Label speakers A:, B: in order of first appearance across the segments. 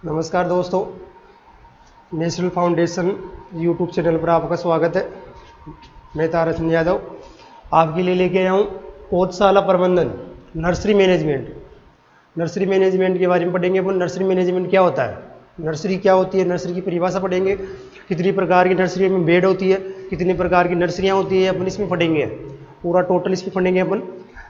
A: नमस्कार दोस्तों, national foundation YouTube channel पर आपका स्वागत है। मैं तारा चंद यादव आपके लिए लेके आया हूँ पौधशाला प्रबंधन, नर्सरी मैनेजमेंट। नर्सरी मैनेजमेंट के बारे में पढ़ेंगे अपन। नर्सरी मैनेजमेंट क्या होता है, नर्सरी क्या होती है, नर्सरी की परिभाषा पढ़ेंगे। कितनी प्रकार की नर्सरी में बेड होती है, कितनी प्रकार की नर्सरियाँ होती है, अपन इसमें पढ़ेंगे। पूरा टोटल इसमें पढ़ेंगे अपन।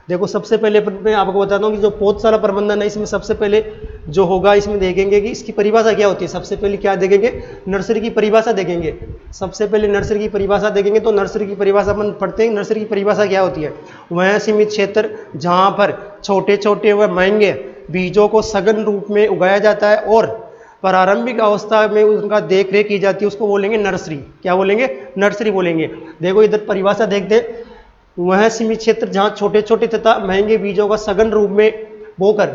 A: देखो, सबसे पहले अपन मैं आपको बताता हूँ कि जो पौधशाला प्रबंधन है, इसमें सबसे पहले जो होगा, इसमें देखेंगे कि इसकी परिभाषा क्या होती है। सबसे पहले क्या देखेंगे, नर्सरी की परिभाषा देखेंगे। सबसे पहले नर्सरी की परिभाषा देखेंगे। तो नर्सरी की परिभाषा अपन पढ़ते हैं। नर्सरी की परिभाषा क्या होती है, वह सीमित क्षेत्र जहाँ पर छोटे छोटे व महंगे बीजों को सघन रूप में उगाया जाता है और प्रारंभिक अवस्था में उनका देख रेख की जाती है, उसको बोलेंगे नर्सरी। क्या बोलेंगे, नर्सरी बोलेंगे। देखो इधर परिभाषा देखते हैं। वह सीमित क्षेत्र जहाँ छोटे छोटे तथा महंगे बीजों का सघन रूप में बोकर,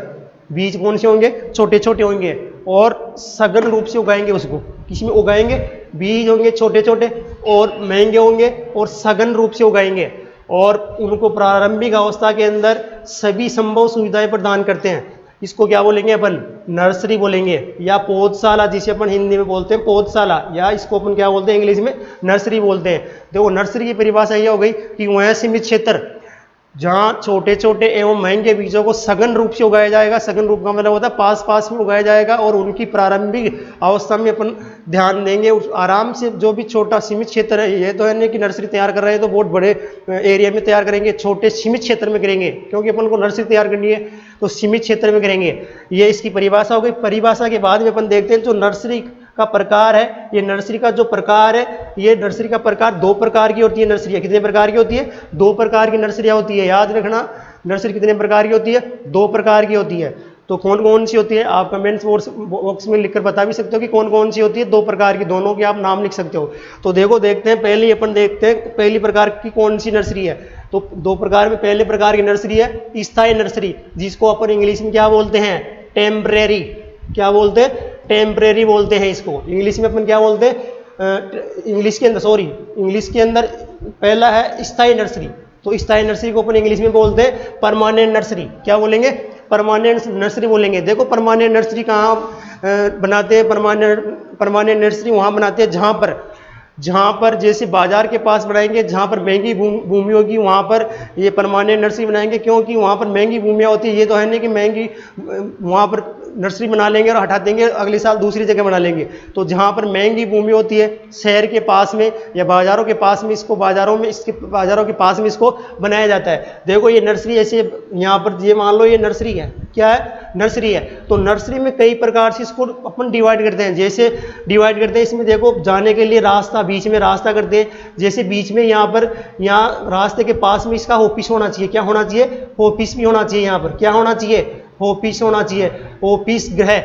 A: बीज कौन से होंगे, छोटे छोटे होंगे, और सघन रूप से उगाएंगे। उसको किसमें उगाएंगे, बीज होंगे छोटे छोटे और महंगे होंगे और सघन रूप से उगाएंगे, और उनको प्रारंभिक अवस्था के अंदर सभी संभव सुविधाएं प्रदान करते हैं। इसको क्या बोलेंगे अपन, नर्सरी बोलेंगे, या पौधशाला जिसे अपन हिंदी में बोलते हैं पौधशाला, या इसको अपन क्या बोलते हैं इंग्लिश में, नर्सरी बोलते हैं। देखो नर्सरी की परिभाषा ये हो गई कि वह सीमित क्षेत्र जहाँ छोटे छोटे एवं महंगे बीजों को सघन रूप से उगाया जाएगा। सघन रूप का मतलब होता है पास पास में उगाया जाएगा, और उनकी प्रारंभिक अवस्था में अपन ध्यान देंगे। उस आराम से जो भी छोटा सीमित क्षेत्र है, ये तो है नहीं कि नर्सरी तैयार कर रहे हैं तो बहुत बड़े एरिया में तैयार करेंगे, छोटे सीमित क्षेत्र में करेंगे, क्योंकि अपन को नर्सरी तैयार करनी है तो सीमित क्षेत्र में करेंगे। ये इसकी परिभाषा हो गई। परिभाषा के बाद में अपन देखते हैं जो नर्सरी का प्रकार है। ये नर्सरी का जो प्रकार है, ये नर्सरी का प्रकार दो प्रकार की होती है। नर्सरियाँ कितने प्रकार की होती है, दो प्रकार की नर्सरियाँ होती है। याद रखना, नर्सरी कितने प्रकार की होती है, दो प्रकार की होती है। तो कौन कौन सी होती है, आप कमेंट्स बॉक्स में लिखकर बता भी सकते हो कि कौन कौन सी होती है दो प्रकार की। दोनों के आप नाम लिख सकते हो। तो देखो देखते हैं, पहले अपन देखते हैं पहली प्रकार की कौन सी नर्सरी है। तो दो प्रकार में पहले प्रकार की नर्सरी है स्थायी नर्सरी, जिसको अपन इंग्लिश में क्या बोलते हैं, टेम्परेरी। क्या बोलते हैं, टेम्परेरी बोलते हैं इसको। इंग्लिश में अपन क्या बोलते हैं, इंग्लिश के अंदर पहला है स्थायी नर्सरी। तो स्थायी नर्सरी को अपन इंग्लिश में बोलते हैं परमानेंट नर्सरी। क्या बोलेंगे, परमानेंट नर्सरी बोलेंगे। देखो परमानेंट नर्सरी कहाँ बनाते हैं, परमानेंट नर्सरी वहाँ बनाते हैं जहाँ पर जैसे बाजार के पास बनाएंगे, जहाँ पर महंगी भूमि होगी वहाँ पर ये परमानेंट नर्सरी बनाएंगे, क्योंकि वहाँ पर महंगी भूमियाँ होती है। ये तो है नहीं कि महंगी वहाँ पर नर्सरी बना लेंगे और हटा देंगे, अगले साल दूसरी जगह बना लेंगे। तो जहाँ पर महंगी भूमि होती है, शहर के पास में या बाजारों के पास में, इसको बाजारों के पास में इसको बनाया जाता है। देखो ये नर्सरी, ऐसे यहाँ पर ये मान लो ये नर्सरी है। क्या है, नर्सरी है। तो नर्सरी में कई प्रकार से इसको अपन डिवाइड करते हैं। जैसे डिवाइड करते हैं, इसमें देखो जाने के लिए रास्ता, बीच में रास्ता करते हैं। जैसे बीच में यहाँ रास्ते के पास में इसका ऑफिस होना चाहिए। क्या होना चाहिए, ऑफिस भी होना चाहिए। यहाँ पर क्या होना चाहिए, ऑफिस होना चाहिए। ऑफिस गृह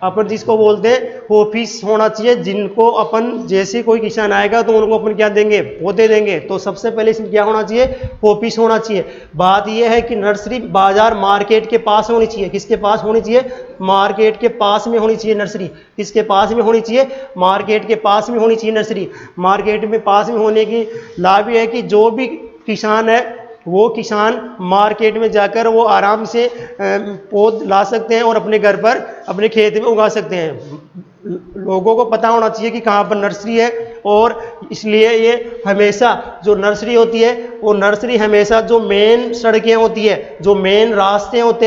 A: अपन जिसको बोलते हैं, ऑफिस होना चाहिए। जिनको अपन, जैसे कोई किसान आएगा तो उनको अपन क्या देंगे, पौधे देंगे। तो सबसे पहले इसमें क्या होना चाहिए, ऑफिस होना चाहिए। बात यह है कि नर्सरी बाजार मार्केट के पास होनी चाहिए। किसके पास होनी चाहिए, मार्केट के पास में होनी चाहिए नर्सरी। किसके पास में होनी चाहिए, मार्केट के पास में होनी चाहिए नर्सरी। मार्केट में पास में होने की लाभ यह है कि जो भी किसान है वो किसान मार्केट में जाकर वो आराम से पौध ला सकते हैं और अपने घर पर, अपने खेत में उगा सकते हैं। लोगों को पता होना चाहिए कि कहाँ पर नर्सरी है, और इसलिए ये हमेशा जो नर्सरी होती है, वो नर्सरी हमेशा जो मेन सड़कें होती है, जो मेन रास्ते होते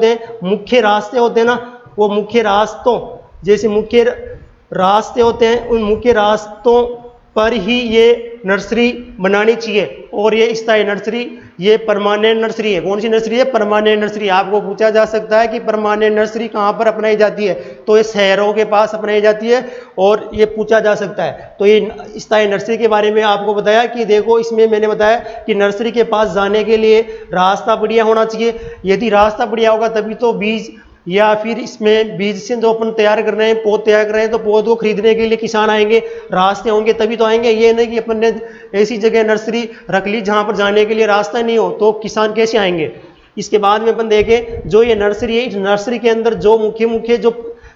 A: हैं, मुख्य रास्ते होते हैं ना, वो मुख्य रास्तों, जैसे मुख्य रास्ते होते हैं, उन मुख्य रास्तों पर ही ये नर्सरी बनानी चाहिए। और ये स्थायी नर्सरी, ये परमानेंट नर्सरी है। कौन सी नर्सरी है, परमानेंट नर्सरी। आपको पूछा जा सकता है कि परमानेंट नर्सरी कहाँ पर अपनाई जाती है, तो ये शहरों के पास अपनाई जाती है, और ये पूछा जा सकता है। तो ये स्थायी नर्सरी के बारे में आपको बताया कि देखो, इसमें मैंने बताया कि नर्सरी के पास जाने के लिए रास्ता बढ़िया होना चाहिए। यदि रास्ता बढ़िया होगा तभी तो बीज, या फिर इसमें बीज से जो अपन तैयार कर रहे हैं, पौध तैयार कर रहे हैं, तो पौध को खरीदने के लिए किसान आएंगे, रास्ते होंगे तभी तो आएंगे। ये नहीं कि अपन ने ऐसी जगह नर्सरी रख ली जहाँ पर जाने के लिए रास्ता नहीं हो, तो किसान कैसे आएंगे। इसके बाद में अपन देखें, जो ये नर्सरी है, इस नर्सरी के अंदर जो मुख्य जो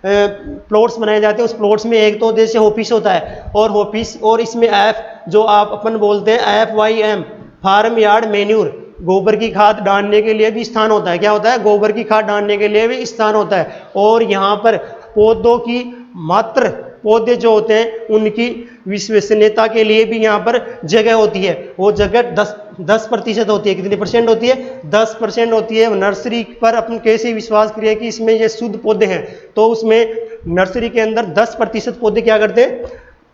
A: प्लॉट्स बनाए जाते हैं, उस प्लॉट्स में एक तो जैसे ऑफिस होता है, और ऑफिस, और इसमें एफ, जो आप अपन बोलते हैं FYM, फार्म यार्ड मैन्यूर, गोबर की खाद डालने के लिए भी स्थान होता है। क्या होता है? गोबर की खाद डालने के लिए भी स्थान होता है। और यहाँ पर पौधों की मात्र, पौधे जो होते हैं उनकी विश्वसनीयता के लिए भी यहाँ पर जगह होती है। वो जगह 10% होती है। कितनी परसेंट होती है? 10% होती है। नर्सरी पर अपन कैसे विश्वास करें कि इसमें ये शुद्ध पौधे हैं? तो उसमें नर्सरी के अंदर 10% पौधे क्या करते हैं,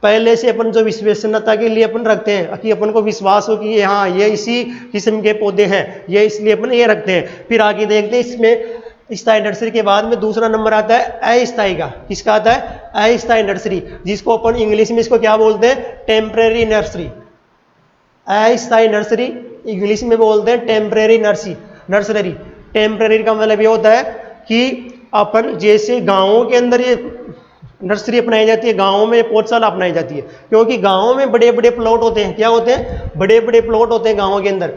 A: पहले से अपन जो विश्वसनीयता के लिए अपन रखते हैं कि अपन को विश्वास हो कि ये हाँ ये इसी किस्म के पौधे हैं, ये इसलिए अपन ये रखते हैं। फिर आगे देखते हैं इसमें स्थायी नर्सरी के बाद में दूसरा नंबर आता है अस्थायी का। किसका आता है? अस्थायी नर्सरी, जिसको अपन इंग्लिश में इसको क्या बोलते हैं? Temporary nursery. अस्थायी नर्सरी इंग्लिश में बोलते हैं टेम्परेरी नर्सरी। टेम्परेरी का मतलब ये होता है कि अपन जैसे गाँवों के अंदर ये नर्सरी अपनाई जाती है, गाँवों में पौधशाला अपनाई जाती है, क्योंकि गाँवों में बड़े बड़े प्लॉट होते हैं। क्या होते हैं? बड़े बड़े प्लॉट होते हैं गाँवों के अंदर।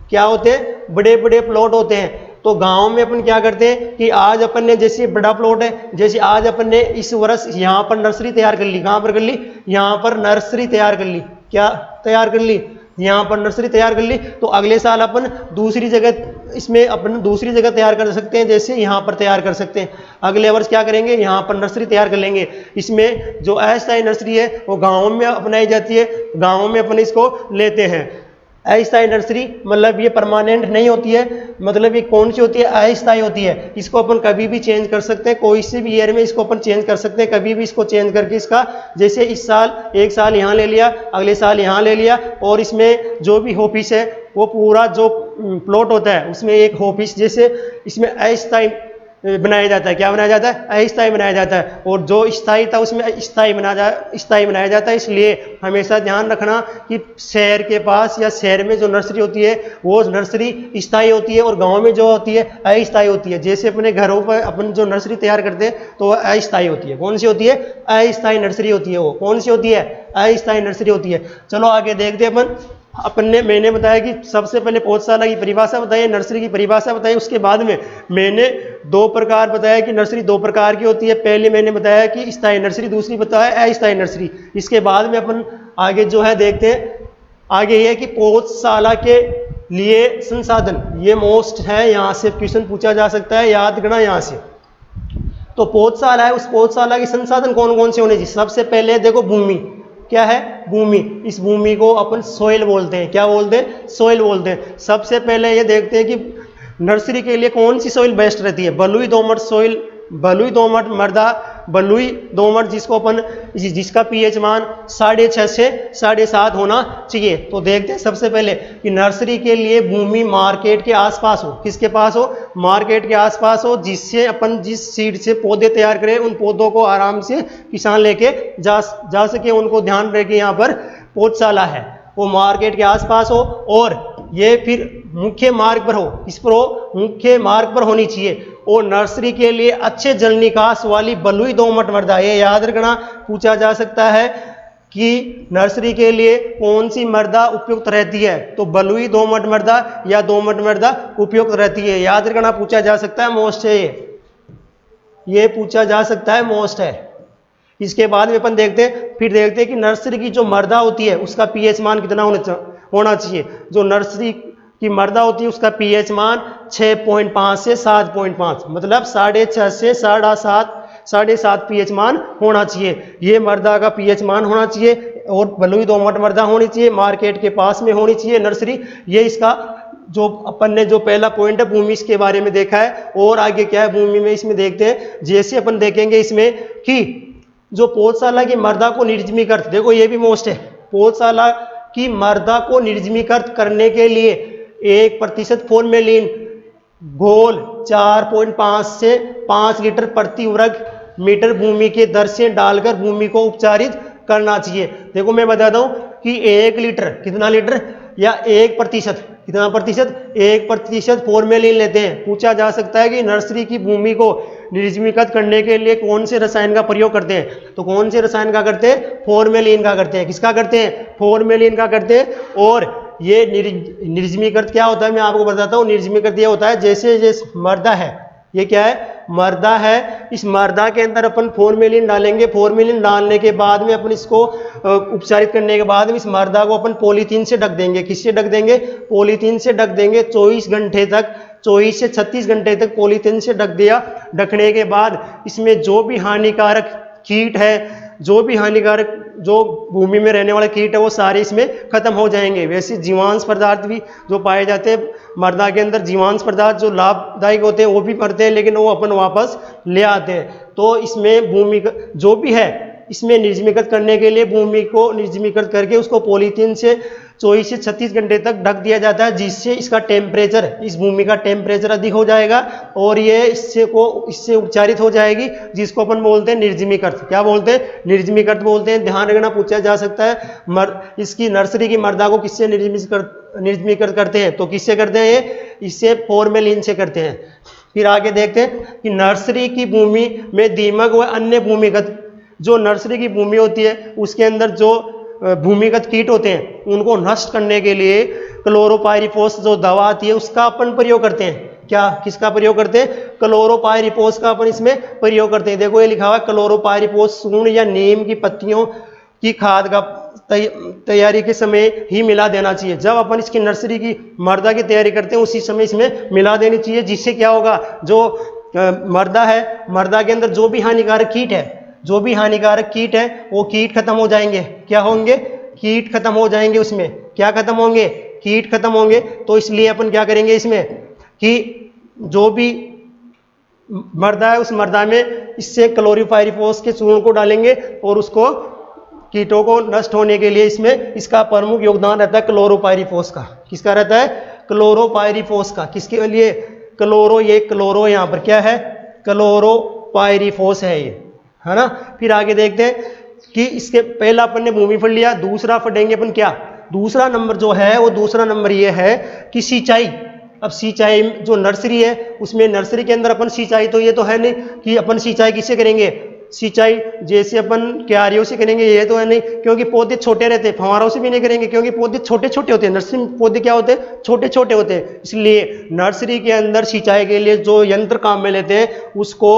A: क्या होते हैं? बड़े बड़े प्लॉट होते हैं। तो गांव में अपन क्या करते हैं कि आज अपन ने जैसे बड़ा प्लॉट है, जैसे आज अपन ने इस वर्ष यहाँ पर नर्सरी तैयार कर ली। कहाँ पर कर ली? यहाँ पर नर्सरी तैयार कर ली। क्या तैयार कर ली? यहाँ पर नर्सरी तैयार कर ली। तो अगले साल अपन दूसरी जगह, इसमें अपन दूसरी जगह तैयार कर सकते हैं, जैसे यहाँ पर तैयार कर सकते हैं। अगले वर्ष क्या करेंगे? यहाँ पर नर्सरी तैयार कर लेंगे। इसमें जो अस्थायी नर्सरी है वो गाँव में अपनाई जाती है, गाँव में अपन इसको लेते हैं। अस्थायी नर्सरी मतलब ये परमानेंट नहीं होती है, मतलब ये कौन सी होती है? अस्थायी होती है। इसको अपन कभी भी चेंज कर सकते हैं, कोई से भी ईयर में इसको अपन चेंज कर सकते हैं, कभी भी इसको चेंज करके इसका, जैसे इस साल एक साल यहाँ ले लिया, अगले साल यहाँ ले लिया, और इसमें जो भी ऑफिस है वो पूरा जो प्लॉट होता है उसमें एक ऑफिस जैसे इसमें अस्थायी बनाया जाता है। क्या बनाया जाता है? अस्थायी बनाया जाता है। और जो स्थायी था उसमें स्थायी बनाया जाता है। इसलिए हमेशा ध्यान रखना कि शहर के पास या शहर में जो नर्सरी होती है वो नर्सरी स्थायी होती है, और गांव में जो होती है अस्थायी होती है। जैसे अपने घरों पर अपन जो नर्सरी तैयार करते हैं तो वह अस्थायी होती है। कौन सी होती है? अस्थायी नर्सरी होती है। वो कौन सी होती है? अस्थायी नर्सरी होती है। चलो आगे देखते हैं मैंने बताया कि सबसे पहले पौधशाला की परिभाषा बताई, नर्सरी की परिभाषा बताई। उसके बाद में मैंने दो प्रकार बताया कि नर्सरी दो प्रकार की होती है। पहले मैंने बताया कि स्थायी नर्सरी, दूसरी बताया अस्थायी नर्सरी। इसके बाद में अपन आगे जो है देखते हैं, आगे ये कि पौधशाला के लिए संसाधन, ये मोस्ट है, यहाँ से क्वेश्चन पूछा जा सकता है, याद करना यहाँ से। तो पौधशाला है, उस पौधशाला के संसाधन कौन कौन से होने चाहिए? सबसे पहले देखो भूमि। क्या है? भूमि। इस भूमि को अपन सोइल बोलते हैं। क्या बोलते हैं? सोइल बोलते हैं। सबसे पहले ये देखते हैं कि नर्सरी के लिए कौन सी सोइल बेस्ट रहती है। बलुई दोमट सोइल, बलुई दोमट मृदा, बलुई दोमट जिसको अपन जिसका पीएच मान 6.5 से 7.5 होना चाहिए। तो देखते हैं सबसे पहले कि नर्सरी के लिए भूमि मार्केट के आसपास हो। किसके पास हो? मार्केट के आसपास हो, जिससे अपन जिस सीड से पौधे तैयार करें उन पौधों को आराम से किसान लेके जा सके। उनको ध्यान रहे कि यहाँ पर पौधशाला है, वो मार्केट के आसपास हो, और ये फिर मुख्य मार्ग पर हो। इस पर हो, मुख्य मार्ग पर होनी चाहिए। और नर्सरी के लिए अच्छे जल निकास वाली बलुई दोमट मृदा, ये याद रखना, पूछा जा सकता है कि नर्सरी के लिए कौन सी मृदा उपयुक्त रहती है। तो बलुई दोमट मृदा या दोमट मृदा उपयुक्त रहती है, याद रखना, पूछा जा सकता है, मोस्ट है ये पूछा जा सकता है, मोस्ट है। इसके बाद में अपन देखते हैं, फिर देखते हैं कि नर्सरी की जो मृदा होती है उसका पीएच मान कितना होना चाहिए। जो नर्सरी की मृदा होती है उसका पीएच मान 6.5 से 7.5, मतलब 6.5 से 7.5 पीएच मान होना चाहिए। ये मृदा का पीएच मान होना चाहिए, और बलुई दोमट मृदा होनी चाहिए, मार्केट के पास में होनी चाहिए नर्सरी। ये इसका जो अपन ने जो पहला पॉइंट है भूमि, इसके बारे में देखा है। और आगे क्या है भूमि में, इसमें देखते हैं, जैसे अपन देखेंगे इसमें कि जो पौधशाला की मृदा को निर्जमीकृत, देखो ये भी मोस्ट है, पौधशाला की मृदा को निर्जमीकृत करने के लिए 1% फॉर्मेलिन घोल 4.5 से 5 लीटर प्रति वर्ग मीटर भूमि के दर से डालकर भूमि को उपचारित करना चाहिए। देखो मैं बताता हूं कि 1 लीटर, कितना लीटर, या 1%, कितना प्रतिशत, 1% फॉर्मेलिन लेते हैं। पूछा जा सकता है कि नर्सरी की भूमि को निर्जमीकृत करने के लिए कौन से रसायन का प्रयोग करते हैं। तो कौन से रसायन का करते हैं? फॉर्मेलिन का करते हैं। किसका करते हैं? फॉर्मेलिन का करते हैं। और ये निर्जमीकृत क्या होता है मैं आपको बताता हूँ। निर्जमीकृत ये होता है, जैसे जैसे मृदा है, ये क्या है, मर्दा है, इस मर्दा के अंदर अपन फॉर्मेलिन डालेंगे। फॉर्मेलिन डालने के बाद में अपन इसको उपचारित करने के बाद में इस मर्दा को अपन पॉलीथीन से ढक देंगे। किससे ढक देंगे? पॉलीथीन से ढक देंगे 24 घंटे तक, 24 से 36 घंटे तक पॉलीथीन से ढक दिया। ढकने के बाद इसमें जो भी हानिकारक कीट है, जो भी हानिकारक जो भूमि में रहने वाले कीट है, वो सारे इसमें खत्म हो जाएंगे। वैसे जीवांश पदार्थ भी जो पाए जाते हैं मृदा के अंदर, जीवांश पदार्थ जो लाभदायक होते हैं वो भी मरते हैं, लेकिन वो अपन वापस ले आते हैं। तो इसमें भूमि जो भी है इसमें निर्जमीकृत करने के लिए भूमि को निर्जमीकृत करके उसको पॉलीथीन से 24 से 36 घंटे तक ढक दिया जाता है, जिससे इसका टेम्परेचर, इस भूमि का टेम्परेचर अधिक हो जाएगा और ये इससे उपचारित हो जाएगी, जिसको अपन बोलते हैं निर्जमीकृत। क्या बोलते हैं? निर्जमीकृत बोलते हैं। ध्यान रखना, पूछा जा सकता है इसकी नर्सरी की मृदा को किससे निर्जमीकृत करते हैं? तो किससे करते हैं? ये इससे फॉर्मेलिन से करते हैं। फिर आगे देखते हैं कि नर्सरी की भूमि में दीमक व अन्य भूमिगत, जो नर्सरी की भूमि होती है उसके अंदर जो भूमिगत कीट होते हैं उनको नष्ट करने के लिए क्लोरोपाइरिफॉस जो दवा आती है उसका अपन प्रयोग करते हैं। क्या, किसका प्रयोग करते हैं? क्लोरोपाइरिफॉस का अपन इसमें प्रयोग करते हैं। देखो ये लिखा हुआ है क्लोरोपाइरिफॉस सूंड या नीम की पत्तियों की खाद का तैयारी के समय ही मिला देना चाहिए। जब अपन इसकी नर्सरी की मृदा की तैयारी करते हैं उसी समय इसमें मिला देनी चाहिए, जिससे क्या होगा, जो मृदा है, मृदा के अंदर जो भी हानिकारक कीट है, जो भी हानिकारक कीट है वो कीट खत्म हो जाएंगे। क्या होंगे? कीट खत्म हो जाएंगे। उसमें क्या खत्म होंगे? कीट खत्म होंगे। तो इसलिए अपन क्या करेंगे इसमें कि जो भी मृदा है उस मृदा में इससे क्लोरोपाइरिफॉस के चूर्ण को डालेंगे और उसको कीटों को नष्ट होने के लिए इसमें इसका प्रमुख योगदान रहता है क्लोरोपाइरिफॉस का। किसका रहता है? क्लोरोपाइरिफॉस का। किसके लिए? क्लोरो, ये क्लोरो यहाँ पर क्या है? क्लोरोपाइरिफॉस है ये, है ना। फिर आगे देखते हैं कि इसके पहला अपन ने भूमि फल लिया, दूसरा फटेंगे अपन क्या? दूसरा नंबर जो है वो दूसरा नंबर ये है कि सिंचाई। अब सिंचाई जो नर्सरी है उसमें नर्सरी के अंदर अपन सिंचाई, तो ये तो है नहीं कि अपन सिंचाई किससे करेंगे? सिंचाई जैसे अपन क्यारियों से करेंगे, ये तो है नहीं, क्योंकि पौधे छोटे रहते हैं। फव्वारों से भी नहीं करेंगे क्योंकि पौधे छोटे छोटे होते हैं। नर्सरी में पौधे क्या होते हैं? छोटे छोटे होते हैं। इसलिए नर्सरी के अंदर सिंचाई के लिए जो यंत्र काम में लेते हैं उसको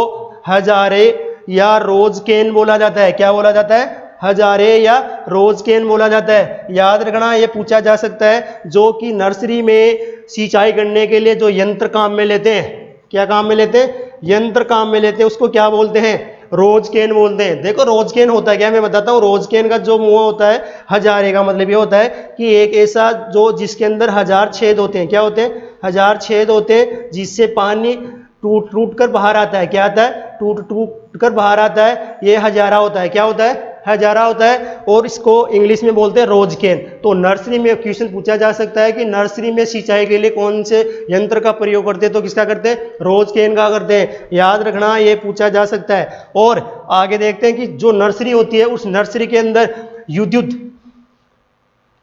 A: हजारे या रोज केन बोला जाता है। क्या बोला जाता है? हजारे या रोज केन बोला जाता है। याद रखना, ये पूछा जा सकता है जो कि नर्सरी में सिंचाई करने के लिए जो यंत्र काम में लेते हैं, क्या काम में लेते हैं? यंत्र काम में लेते हैं, उसको क्या बोलते हैं? रोज केन बोलते हैं। देखो रोज केन होता है क्या, मैं बताता हूँ। रोज केन का जो मुंह होता है, हजारे का मतलब ये होता है कि एक ऐसा जो जिसके अंदर 1000 छेद होते हैं। क्या होते हैं? 1000 छेद होते हैं, जिससे पानी टूट टूट कर बाहर आता है। क्या आता है? टूट टूट कर बाहर आता है। ये हजारा होता है। क्या होता है? हजारा होता है। और इसको इंग्लिश में बोलते हैं रोज केन। तो नर्सरी में क्वेश्चन पूछा जा सकता है कि नर्सरी में सिंचाई के लिए कौन से यंत्र का प्रयोग करते हैं? तो किसका करते हैं? रोज केन का करते हैं। याद रखना, ये पूछा जा सकता है। और आगे देखते हैं कि जो नर्सरी होती है उस नर्सरी के अंदर विद्युत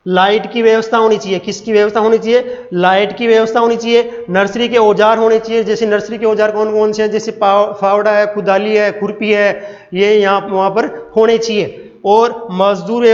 A: लाइट की व्यवस्था होनी चाहिए। किसकी व्यवस्था होनी चाहिए? लाइट की व्यवस्था होनी चाहिए। नर्सरी के औजार होने चाहिए। जैसे नर्सरी के औजार कौन कौन से हैं? जैसे फावड़ा है, कुदाली है, खुरपी है, ये यहाँ वहाँ पर होने चाहिए। और मजदूर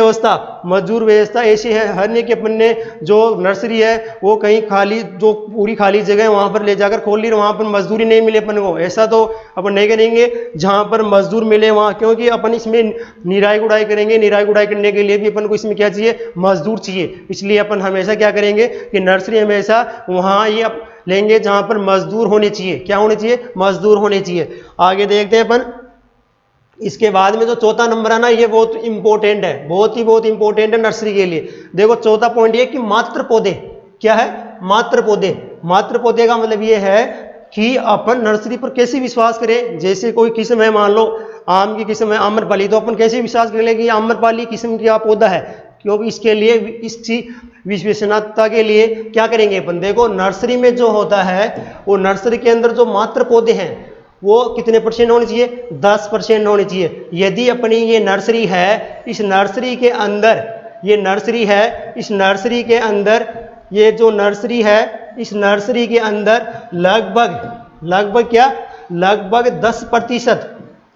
A: व्यवस्था ऐसी है, हर ने कि अपन ने जो नर्सरी है वो कहीं खाली, जो पूरी खाली जगह है वहाँ पर ले जाकर खोल ली, वहाँ पर मजदूरी नहीं मिले अपन को। ऐसा तो अपन नहीं करेंगे जहाँ पर मजदूर मिले वहाँ, क्योंकि अपन इसमें निराई गुड़ाई करेंगे। निराई गुड़ाई करने के लिए भी अपन को इसमें क्या चाहिए? मजदूर चाहिए। इसलिए अपन हमेशा क्या करेंगे कि नर्सरी हमेशा वहाँ ये लेंगे जहाँ पर मजदूर होने चाहिए। क्या होने चाहिए? मजदूर होने चाहिए। आगे देखते हैं अपन इसके बाद में जो चौथा नंबर है ना, ये बहुत इंपॉर्टेंट है, बहुत इंपॉर्टेंट है नर्सरी के लिए। देखो चौथा पॉइंट ये कि मात्र पौधे। क्या है? मात्र पौधे। मात्र पौधे का मतलब ये है कि अपन नर्सरी पर कैसे विश्वास करें। जैसे कोई किस्म है, मान लो आम की किस्म है आम्रपाली, तो अपन कैसे विश्वास कर लें कि आम्रपाली किस्म का पौधा है? क्योंकि इसके लिए इसकी विश्वसनीयता के लिए क्या करेंगे अपन? देखो नर्सरी में जो होता है वो नर्सरी के अंदर जो मात्र पौधे हैं वो कितने परसेंट होने चाहिए? 10% होने चाहिए। यदि अपनी ये नर्सरी है, इस नर्सरी के अंदर ये नर्सरी है, इस नर्सरी के अंदर ये जो नर्सरी है, इस नर्सरी के अंदर लगभग क्या? लगभग 10%,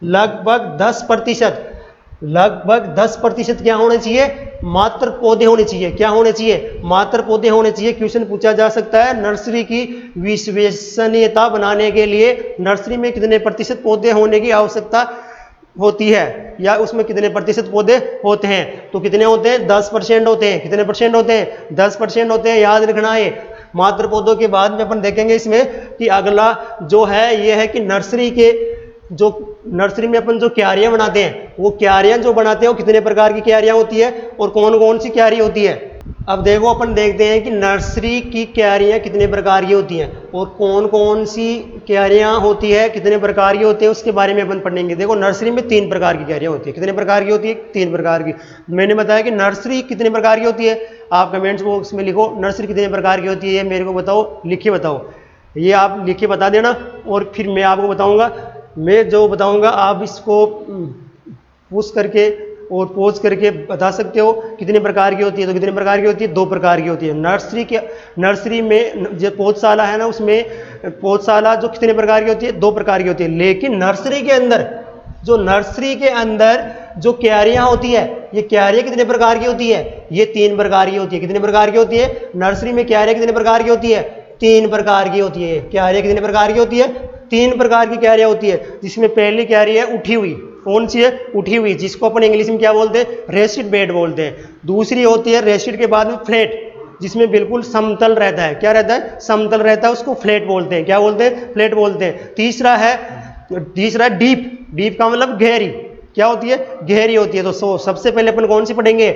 A: लगभग 10% लगभग 10% क्या होने चाहिए, मात्र पौधे होने चाहिए। क्या होने चाहिए, मात्र पौधे होने चाहिए। क्वेश्चन पूछा जा सकता है नर्सरी की विश्वसनीयता बनाने के लिए नर्सरी में कितने प्रतिशत पौधे होने की आवश्यकता होती है, या उसमें कितने प्रतिशत पौधे होते हैं। तो कितने होते हैं, 10% होते हैं। कितने परसेंट होते हैं, 10% होते हैं। याद रखना है। मात्र पौधों के बाद में अपन देखेंगे इसमें कि अगला जो है ये है कि नर्सरी में अपन जो क्यारियां बनाते हैं, वो क्यारियां जो बनाते हैं वो कितने प्रकार की क्यारियां होती है और कौन कौन सी क्यारी होती है। अब देखो अपन देखते हैं कि नर्सरी की क्यारियां कितने प्रकार की होती हैं और कौन कौन सी क्यारियां होती है, कितने प्रकार की होती है, उसके बारे में अपन पढ़ेंगे। देखो नर्सरी में 3 प्रकार की क्यारियां होती है। कितने प्रकार की होती है, 3 प्रकार की। मैंने बताया कि नर्सरी कितने प्रकार की होती है। आप कमेंट्स बॉक्स में लिखो नर्सरी कितने प्रकार की होती है, मेरे को बताओ, लिख के बताओ। ये आप लिख के बता देना और फिर मैं आपको बताऊंगा। मैं जो बताऊंगा आप इसको पुश करके और पोज करके बता सकते हो कितने प्रकार की होती है। तो कितने प्रकार की होती है, 2 प्रकार की होती है। नर्सरी में जो पौधशाला है ना, उसमें पौधशाला जो कितने प्रकार की होती है, 2 प्रकार की होती है। लेकिन नर्सरी के अंदर जो क्यारियां होती है, ये क्यारियां कितने प्रकार की होती है, ये 3 प्रकार की होती है। कितने प्रकार की होती है, नर्सरी में क्यारियां कितने प्रकार की होती है, 3 प्रकार की होती है। क्यारियां कितने प्रकार की होती है, 3 प्रकार की क्यारियां होती है। जिसमें पहली क्यारी है उठी हुई। कौन सी है, उठी हुई, जिसको अपन इंग्लिश में क्या बोलते हैं, रेस्टेड बेड बोलते हैं। दूसरी होती है रेस्टेड के बाद में फ्लैट, जिसमें बिल्कुल समतल रहता है। क्या रहता है, समतल रहता है, उसको फ्लैट बोलते हैं। क्या बोलते हैं, फ्लैट बोलते हैं। तीसरा है डीप। डीप का मतलब गहरी। क्या होती है, गहरी होती है। तो सबसे पहले अपन कौन सी पढ़ेंगे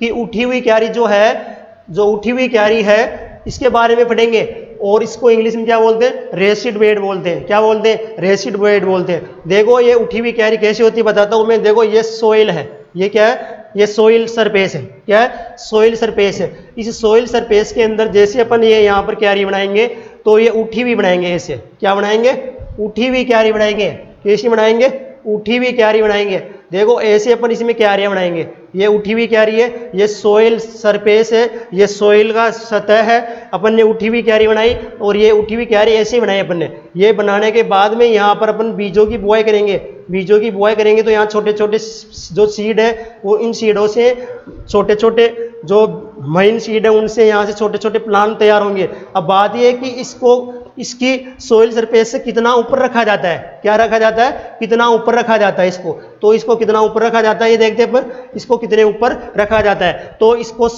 A: कि उठी हुई क्यारी जो है, जो उठी हुई क्यारी है, इसके बारे में पढ़ेंगे। और इसको इंग्लिश में क्या बोलते हैं, रेस्टेड बेड बोलते हैं। क्या बोलते हैं, रेस्टेड बेड बोलते हैं। देखो ये उठी हुई क्यारी कैसी होती है बताता हूं मैं। देखो ये सोइल है, ये क्या है, ये सोइल सरफेस है। क्या है, सोइल सरफेस है। इस सोइल सरफेस के अंदर जैसे अपन ये यहाँ पर क्यारी बनाएंगे तो ये उठी हुई बनाएंगे। ऐसे क्या बनाएंगे, उठी हुई क्यारी बनाएंगे। कैसी बनाएंगे, उठी हुई क्यारी बनाएंगे। देखो ऐसे अपन इसमें क्यारियां बनाएंगे। ये उठी हुई क्यारी है, ये सोइल सरफेस है, ये सोइल का सतह है। अपन ने उठी हुई क्यारी बनाई और ये उठी हुई क्यारी ऐसे बनाई अपन ने। ये बनाने के बाद में यहाँ पर अपन बीजों की बुआई करेंगे। बीजों की बुआई करेंगे तो यहाँ छोटे छोटे जो सीड है, वो इन सीडों से छोटे छोटे जो महीन सीड है, उनसे यहाँ से छोटे छोटे प्लांट तैयार होंगे। अब बात ये है कि इसकी सोइल सरफेस से कितना ऊपर रखा जाता है। क्या रखा जाता है, कितना ऊपर रखा जाता है इसको। तो इसको कितना ऊपर रखा जाता है, ये देखते हैं पर इसको कितने ऊपर रखा जाता है। तो इसको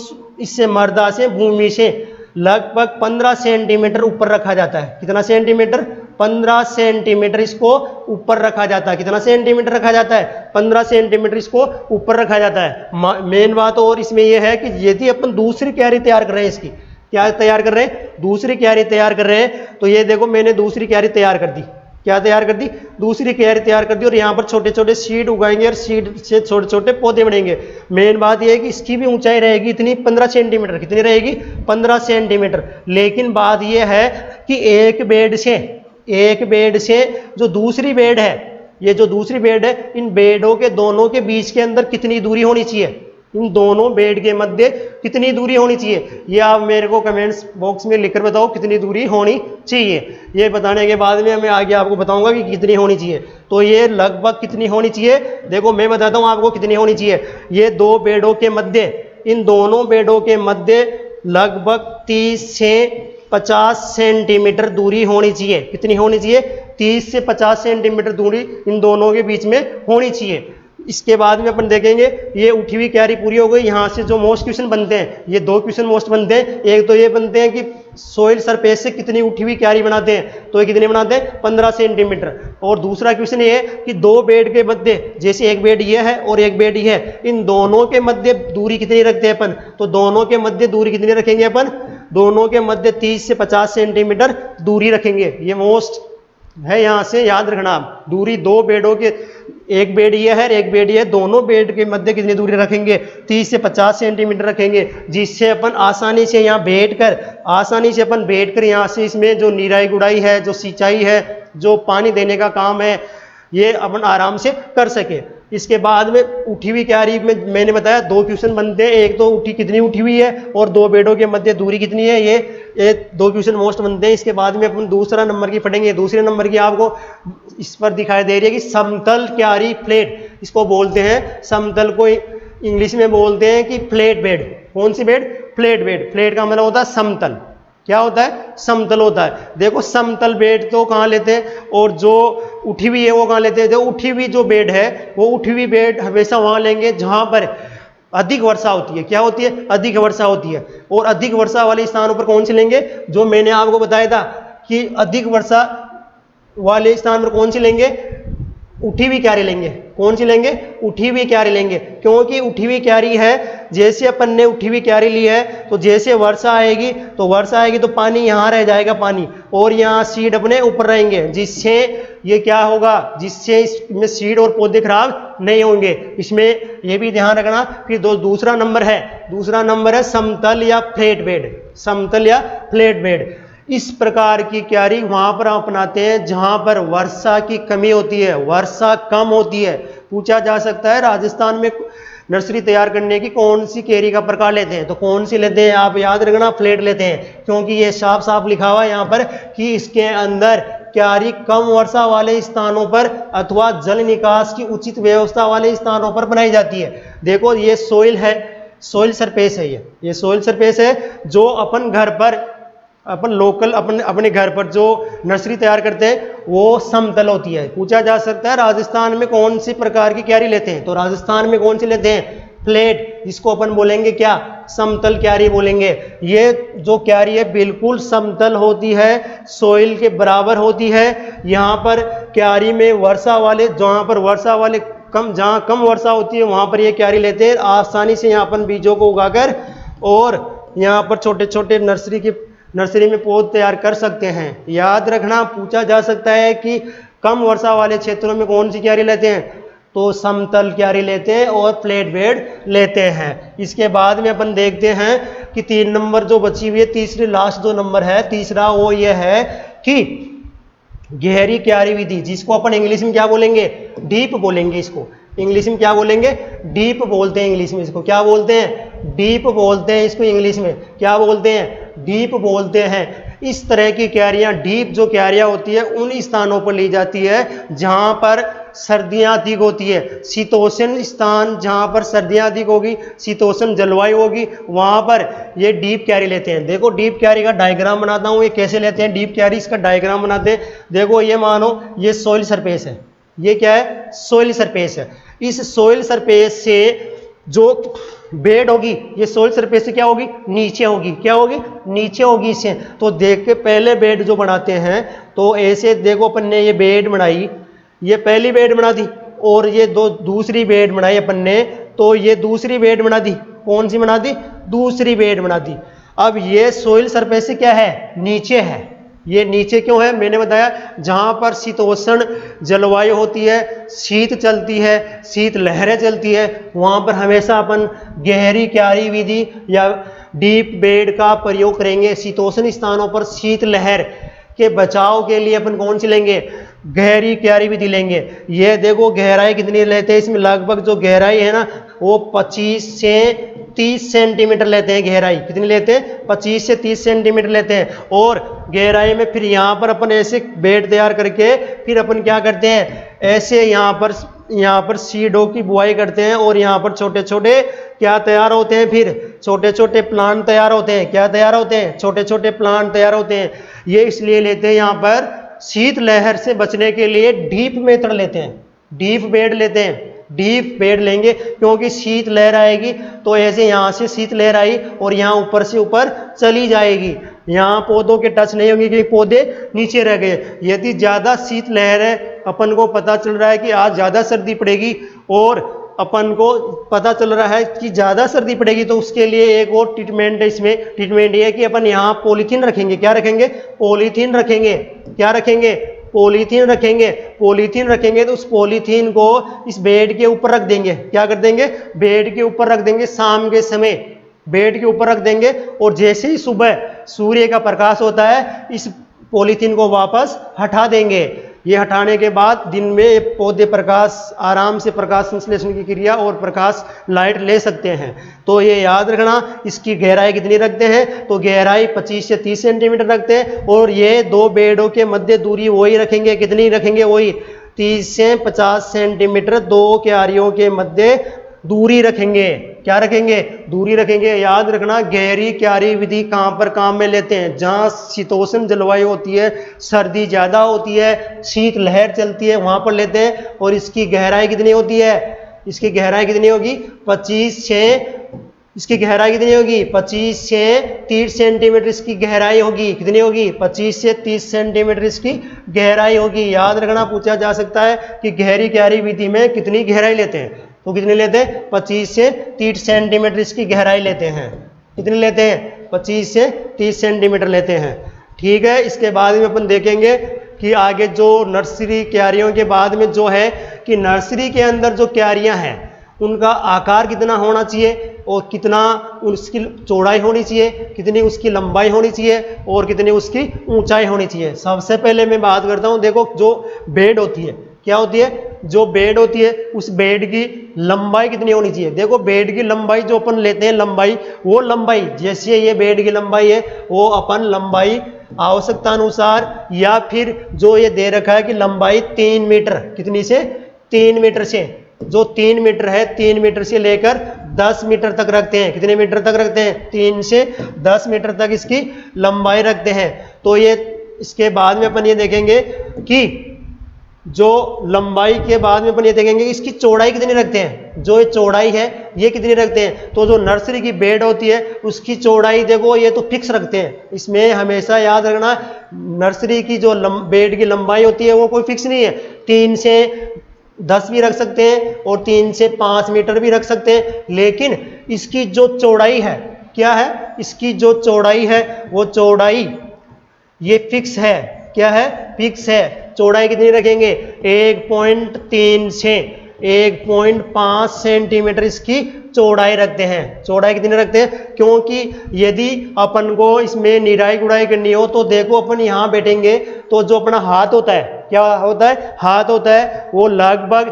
A: इससे मर्दा से भूमि से लगभग 15 सेंटीमीटर ऊपर रखा जाता है। कितना सेंटीमीटर, 15 सेंटीमीटर इसको ऊपर रखा जाता है। कितना सेंटीमीटर रखा जाता है, 15 सेंटीमीटर इसको ऊपर रखा जाता है। मेन बात और इसमें यह है कि यदि अपन दूसरी क्यारी तैयार कर रहे हैं, इसकी क्या तैयार कर रहे हैं, दूसरी क्यारी तैयार कर रहे हैं, तो ये देखो मैंने दूसरी क्यारी तैयार कर दी। क्या तैयार कर दी, दूसरी क्यारी तैयार कर दी। और यहाँ पर छोटे छोटे सीड उगाएंगे और सीड से छोटे छोटे पौधे बनेंगे। मेन बात यह है कि इसकी भी ऊंचाई रहेगी इतनी 15 सेंटीमीटर। कितनी रहेगी, 15 सेंटीमीटर। लेकिन बात यह है कि एक बेड से जो दूसरी बेड है, ये जो दूसरी बेड है, इन बेडों के दोनों के बीच के अंदर कितनी दूरी होनी चाहिए, इन दोनों बेड के मध्य कितनी दूरी होनी चाहिए। ये आप मेरे को कमेंट्स बॉक्स में लिखकर बताओ कितनी दूरी होनी चाहिए। ये बताने के बाद में मैं आगे आपको बताऊंगा कि कितनी होनी चाहिए। तो ये लगभग कितनी होनी चाहिए, देखो मैं बताता हूं आपको कितनी होनी चाहिए। ये 2 बेडों के मध्य, इन दोनों बेडों के मध्य लगभग 30 से 50 सेंटीमीटर दूरी होनी चाहिए। कितनी होनी चाहिए, 30 से 50 सेंटीमीटर दूरी इन दोनों के बीच में होनी चाहिए। इसके बाद में अपन देखेंगे ये उठी हुई क्यारी पूरी हो गई। यहाँ से जो मोस्ट क्वेश्चन बनते हैं, ये 2 क्वेश्चन मोस्ट बनते हैं। एक तो ये बनते हैं कि सोइल सरफेस से कितनी उठी हुई क्यारी बनाते हैं, तो ये कितने बनाते हैं, 15 सेंटीमीटर। और दूसरा क्वेश्चन ये है कि 2 बेड के मध्य, जैसे एक बेड ये है और एक बेड ये है, इन दोनों के मध्य दूरी कितनी रखते हैं अपन, तो दोनों के मध्य दूरी कितनी रखेंगे अपन, दोनों के मध्य 30 से 50 सेंटीमीटर दूरी रखेंगे। ये मोस्ट है, यहाँ से याद रखना आप। दूरी 2 बेडों के, एक बेड ये है, एक बेड ये है, दोनों बेड के मध्य कितनी दूरी रखेंगे, 30 से 50 सेंटीमीटर रखेंगे। जिससे अपन आसानी से यहाँ बैठकर यहाँ से इसमें जो निराई गुड़ाई है, जो सिंचाई है, जो पानी देने का काम है, ये अपन आराम से कर सके। इसके बाद में उठी हुई क्यारी में मैंने बताया 2 क्वेश्चन बनते हैं। एक तो कितनी उठी हुई है और 2 बेडों के मध्य दूरी कितनी है, ये 2 क्वेश्चन मोस्ट बनते हैं। इसके बाद में अपन दूसरा नंबर की पढ़ेंगे। दूसरे नंबर की आपको इस पर दिखाई दे रही है कि समतल क्यारी फ्लैट। इसको बोलते हैं समतल को इंग्लिश में बोलते हैं कि फ्लैट बेड। कौन सी बेड? Flat bed. फ्लैट का मतलब होता है समतल। क्या होता है? समतल होता है। देखो समतल बेड तो कहाँ लेते हैं, और जो उठी हुई है वो कहाँ लेते हैं? जो उठी हुई जो बेड है वो उठी हुई बेड हमेशा वहां लेंगे जहां पर अधिक वर्षा होती है। क्या होती है? अधिक वर्षा होती है। और अधिक वर्षा वाले स्थानों पर कौन सी लेंगे? जो मैंने आपको बताया था कि अधिक वर्षा वाले स्थान पर कौन सी लेंगे? उठी हुई क्यारी लेंगे। कौन सी लेंगे? उठी हुई क्यारी लेंगे। क्योंकि उठी हुई क्यारी है, जैसे अपन ने उठी हुई क्यारी ली है तो जैसे वर्षा आएगी तो पानी यहाँ रह जाएगा पानी, और यहाँ सीड अपने ऊपर रहेंगे, जिससे ये क्या होगा? जिससे इसमें सीड और पौधे खराब नहीं होंगे। इसमें ये भी ध्यान रखना। फिर दूसरा नंबर है समतल या फ्लैट बेड। समतल या फ्लैट बेड। इस प्रकार की क्यारी वहां पर अपनाते हैं जहां पर वर्षा की कमी होती है, वर्षा कम होती है। पूछा जा सकता है राजस्थान में नर्सरी तैयार करने की कौन सी कैरी का प्रकार लेते हैं, तो कौन सी लेते हैं? आप याद रखना, फ्लैट लेते हैं, क्योंकि ये साफ साफ लिखा हुआ है यहाँ पर कि इसके अंदर क्यारी कम वर्षा वाले स्थानों पर अथवा जल निकास की उचित व्यवस्था वाले स्थानों पर बनाई जाती है। देखो ये सोइल है, सोइल सरफेस है, ये सोइल सरफेस है जो अपन घर पर लोकल अपने घर पर जो नर्सरी तैयार करते हैं वो समतल होती है। पूछा जा सकता है राजस्थान में कौन सी प्रकार की क्यारी लेते हैं, तो राजस्थान में कौन सी लेते हैं? फ्लैट, जिसको अपन बोलेंगे क्या? समतल क्यारी बोलेंगे। ये जो क्यारी है बिल्कुल समतल होती है, सोइल के बराबर होती है। यहाँ पर क्यारी में जहाँ कम वर्षा होती है वहां पर ये क्यारी लेते हैं। आसानी से यहाँ अपन बीजों को उगाकर और यहाँ पर छोटे छोटे नर्सरी में पौध तैयार कर सकते हैं। याद रखना, पूछा जा सकता है कि कम वर्षा वाले क्षेत्रों में कौन सी क्यारी लेते हैं, तो समतल क्यारी लेते हैं और फ्लैट बेड लेते हैं। इसके बाद में अपन देखते हैं कि 3 नंबर जो बची हुई है, तीसरी लास्ट जो नंबर है तीसरा, वो ये है कि गहरी क्यारी विधि, जिसको अपन इंग्लिश में क्या बोलेंगे? डीप बोलेंगे। इसको इंग्लिश में क्या बोलेंगे? डीप बोलते हैं इंग्लिश में। इसको क्या बोलते हैं? डीप बोलते हैं। इसको इंग्लिश में क्या बोलते हैं? डीप बोलते हैं। इस तरह की क्यारियां, डीप जो क्यारियां होती है उन स्थानों पर ली जाती है जहां पर सर्दियां अधिक होती है। शीतोष्ण स्थान जहां पर सर्दियां अधिक होगी, शीतोष्ण जलवायु होगी, वहां पर ये डीप क्यारी लेते हैं। देखो डीप क्यारी का डायग्राम बनाता हूं, ये कैसे लेते हैं डीप क्यारी, इसका डायग्राम बनाते हैं। देखो ये मानो ये सोइल सरफेस है, ये क्या है? सोइल सरफेस है। इस सोइल सरफेस से जो बेड होगी, ये सोइल सरफेस से क्या होगी? नीचे होगी। क्या होगी? नीचे होगी इससे। तो देख के पहले बेड जो बनाते हैं, तो ऐसे देखो अपन ने ये बेड बनाई, ये पहली बेड बना दी, और ये दूसरी बेड बनाई अपन ने, तो ये दूसरी बेड बना दी। कौन सी बना दी? दूसरी बेड बना दी। अब ये सोइल सरफेस से क्या है? नीचे है। ये नीचे क्यों है? मैंने बताया जहां पर शीतोष्ण जलवायु होती है, शीत चलती है, शीत लहरें चलती है, वहां पर हमेशा अपन गहरी क्यारी विधि या डीप बेड का प्रयोग करेंगे। शीतोष्ण स्थानों पर शीत लहर के बचाव के लिए अपन कौन सी लेंगे? गहरी क्यारी विधि लेंगे। ये देखो गहराई कितनी लेते हैं इसमें, लगभग जो गहराई है ना वो 25 से 30 सेंटीमीटर लेते हैं। गहराई कितनी लेते हैं? 25 से 30 सेंटीमीटर लेते हैं। और गहराई में फिर यहाँ पर अपन ऐसे बेड तैयार करके फिर अपन क्या करते हैं? ऐसे यहाँ पर सीडों की बुआई करते हैं, और यहाँ पर छोटे छोटे क्या तैयार होते हैं? फिर छोटे छोटे प्लांट तैयार होते हैं। क्या तैयार होते हैं? छोटे छोटे प्लांट तैयार होते हैं। ये इसलिए लेते हैं यहाँ पर शीत लहर से बचने के लिए डीप मेथड लेते हैं, डीप बेड लेते हैं। डीप बेड लेंगे क्योंकि शीत लहर आएगी तो ऐसे यहाँ से शीत लहर आई और यहाँ ऊपर से ऊपर चली जाएगी, यहाँ पौधों के टच नहीं होंगे क्योंकि पौधे नीचे रह गए। यदि ज़्यादा शीत लहर है, अपन को पता चल रहा है कि आज ज़्यादा सर्दी पड़ेगी और अपन को पता चल रहा है कि ज़्यादा सर्दी पड़ेगी, तो उसके लिए एक और ट्रीटमेंट है। इसमें ट्रीटमेंट ये है कि अपन यहाँ पॉलीथीन रखेंगे। क्या रखेंगे? पॉलीथीन रखेंगे। क्या रखेंगे? पॉलीथीन रखेंगे। पॉलीथीन रखेंगे तो उस पॉलीथीन को इस बेड के ऊपर रख देंगे। क्या कर देंगे? बेड के ऊपर रख देंगे। शाम के समय बेड के ऊपर रख देंगे, और जैसे ही सुबह सूर्य का प्रकाश होता है इस पॉलीथीन को वापस हटा देंगे। ये हटाने के बाद दिन में पौधे आराम से प्रकाश संश्लेषण की क्रिया और प्रकाश लाइट ले सकते हैं। तो ये याद रखना। इसकी गहराई कितनी रखते हैं? तो गहराई 25 से 30 सेंटीमीटर रखते हैं, और ये दो बेडों के मध्य दूरी वही रखेंगे। कितनी रखेंगे? वही 30 से 50 सेंटीमीटर दो क्यारियों के मध्य दूरी रखेंगे। क्या रखेंगे? दूरी रखेंगे। याद रखना, गहरी क्यारी विधि कहाँ पर काम में लेते हैं? जहाँ शीतोष्ण जलवायु होती है, सर्दी ज़्यादा होती है, शीत लहर चलती है, वहाँ पर लेते हैं। और इसकी गहराई कितनी होती है? इसकी गहराई कितनी होगी? 25 से इसकी गहराई कितनी होगी? 25 से 30 सेंटीमीटर इसकी गहराई होगी। कितनी होगी? 25 से 30 सेंटीमीटर इसकी गहराई होगी। याद रखना, पूछा जा सकता है कि गहरी क्यारी विधि में कितनी गहराई लेते हैं, तो कितनी लेते हैं? 25 से 30 सेंटीमीटर इसकी गहराई लेते हैं। कितनी लेते हैं? 25 से 30 सेंटीमीटर लेते हैं। ठीक है, इसके बाद में अपन देखेंगे कि आगे जो नर्सरी क्यारियों के बाद में जो है कि नर्सरी के अंदर जो क्यारियां हैं उनका आकार कितना होना चाहिए और कितना उसकी चौड़ाई होनी चाहिए, कितनी उसकी लंबाई होनी चाहिए और कितनी उसकी ऊंचाई होनी चाहिए। सबसे पहले मैं बात करता हूं, देखो जो बेड होती है, क्या होती है? जो बेड होती है उस बेड की लंबाई कितनी होनी चाहिए? देखो बेड की लंबाई जो अपन लेते हैं लंबाई, वो लंबाई जैसे ये बेड की लंबाई है वो अपन लंबाई आवश्यकता अनुसार या फिर जो ये दे रखा है कि लंबाई 3 मीटर, कितनी से? 3 मीटर से, जो 3 मीटर है 3 मीटर से लेकर 10 मीटर तक रखते हैं। कितने मीटर तक रखते हैं? 3 से 10 मीटर तक इसकी लंबाई रखते हैं। तो ये इसके बाद में अपन ये देखेंगे कि जो लंबाई के बाद में अपन ये देखेंगे कि इसकी चौड़ाई कितनी रखते हैं। जो ये चौड़ाई है ये कितनी रखते हैं? तो जो नर्सरी की बेड होती है उसकी चौड़ाई देखो ये तो फिक्स रखते हैं। इसमें हमेशा याद रखना, नर्सरी की जो बेड की लंबाई होती है वो कोई फिक्स नहीं है। 3 से 10 भी रख सकते हैं और 3 से 5 मीटर भी रख सकते हैं, लेकिन इसकी जो चौड़ाई है, क्या है? इसकी जो चौड़ाई है वो चौड़ाई ये फिक्स है। क्या है? फिक्स है। चौड़ाई कितनी रखेंगे? 1.3 से 1.5 सेंटीमीटर इसकी चौड़ाई रखते हैं। चौड़ाई कितनी रखते हैं? क्योंकि यदि अपन को इसमें निराई गुड़ाई करनी हो तो देखो अपन यहाँ बैठेंगे तो जो अपना हाथ होता है, क्या होता है? हाथ होता है वो लगभग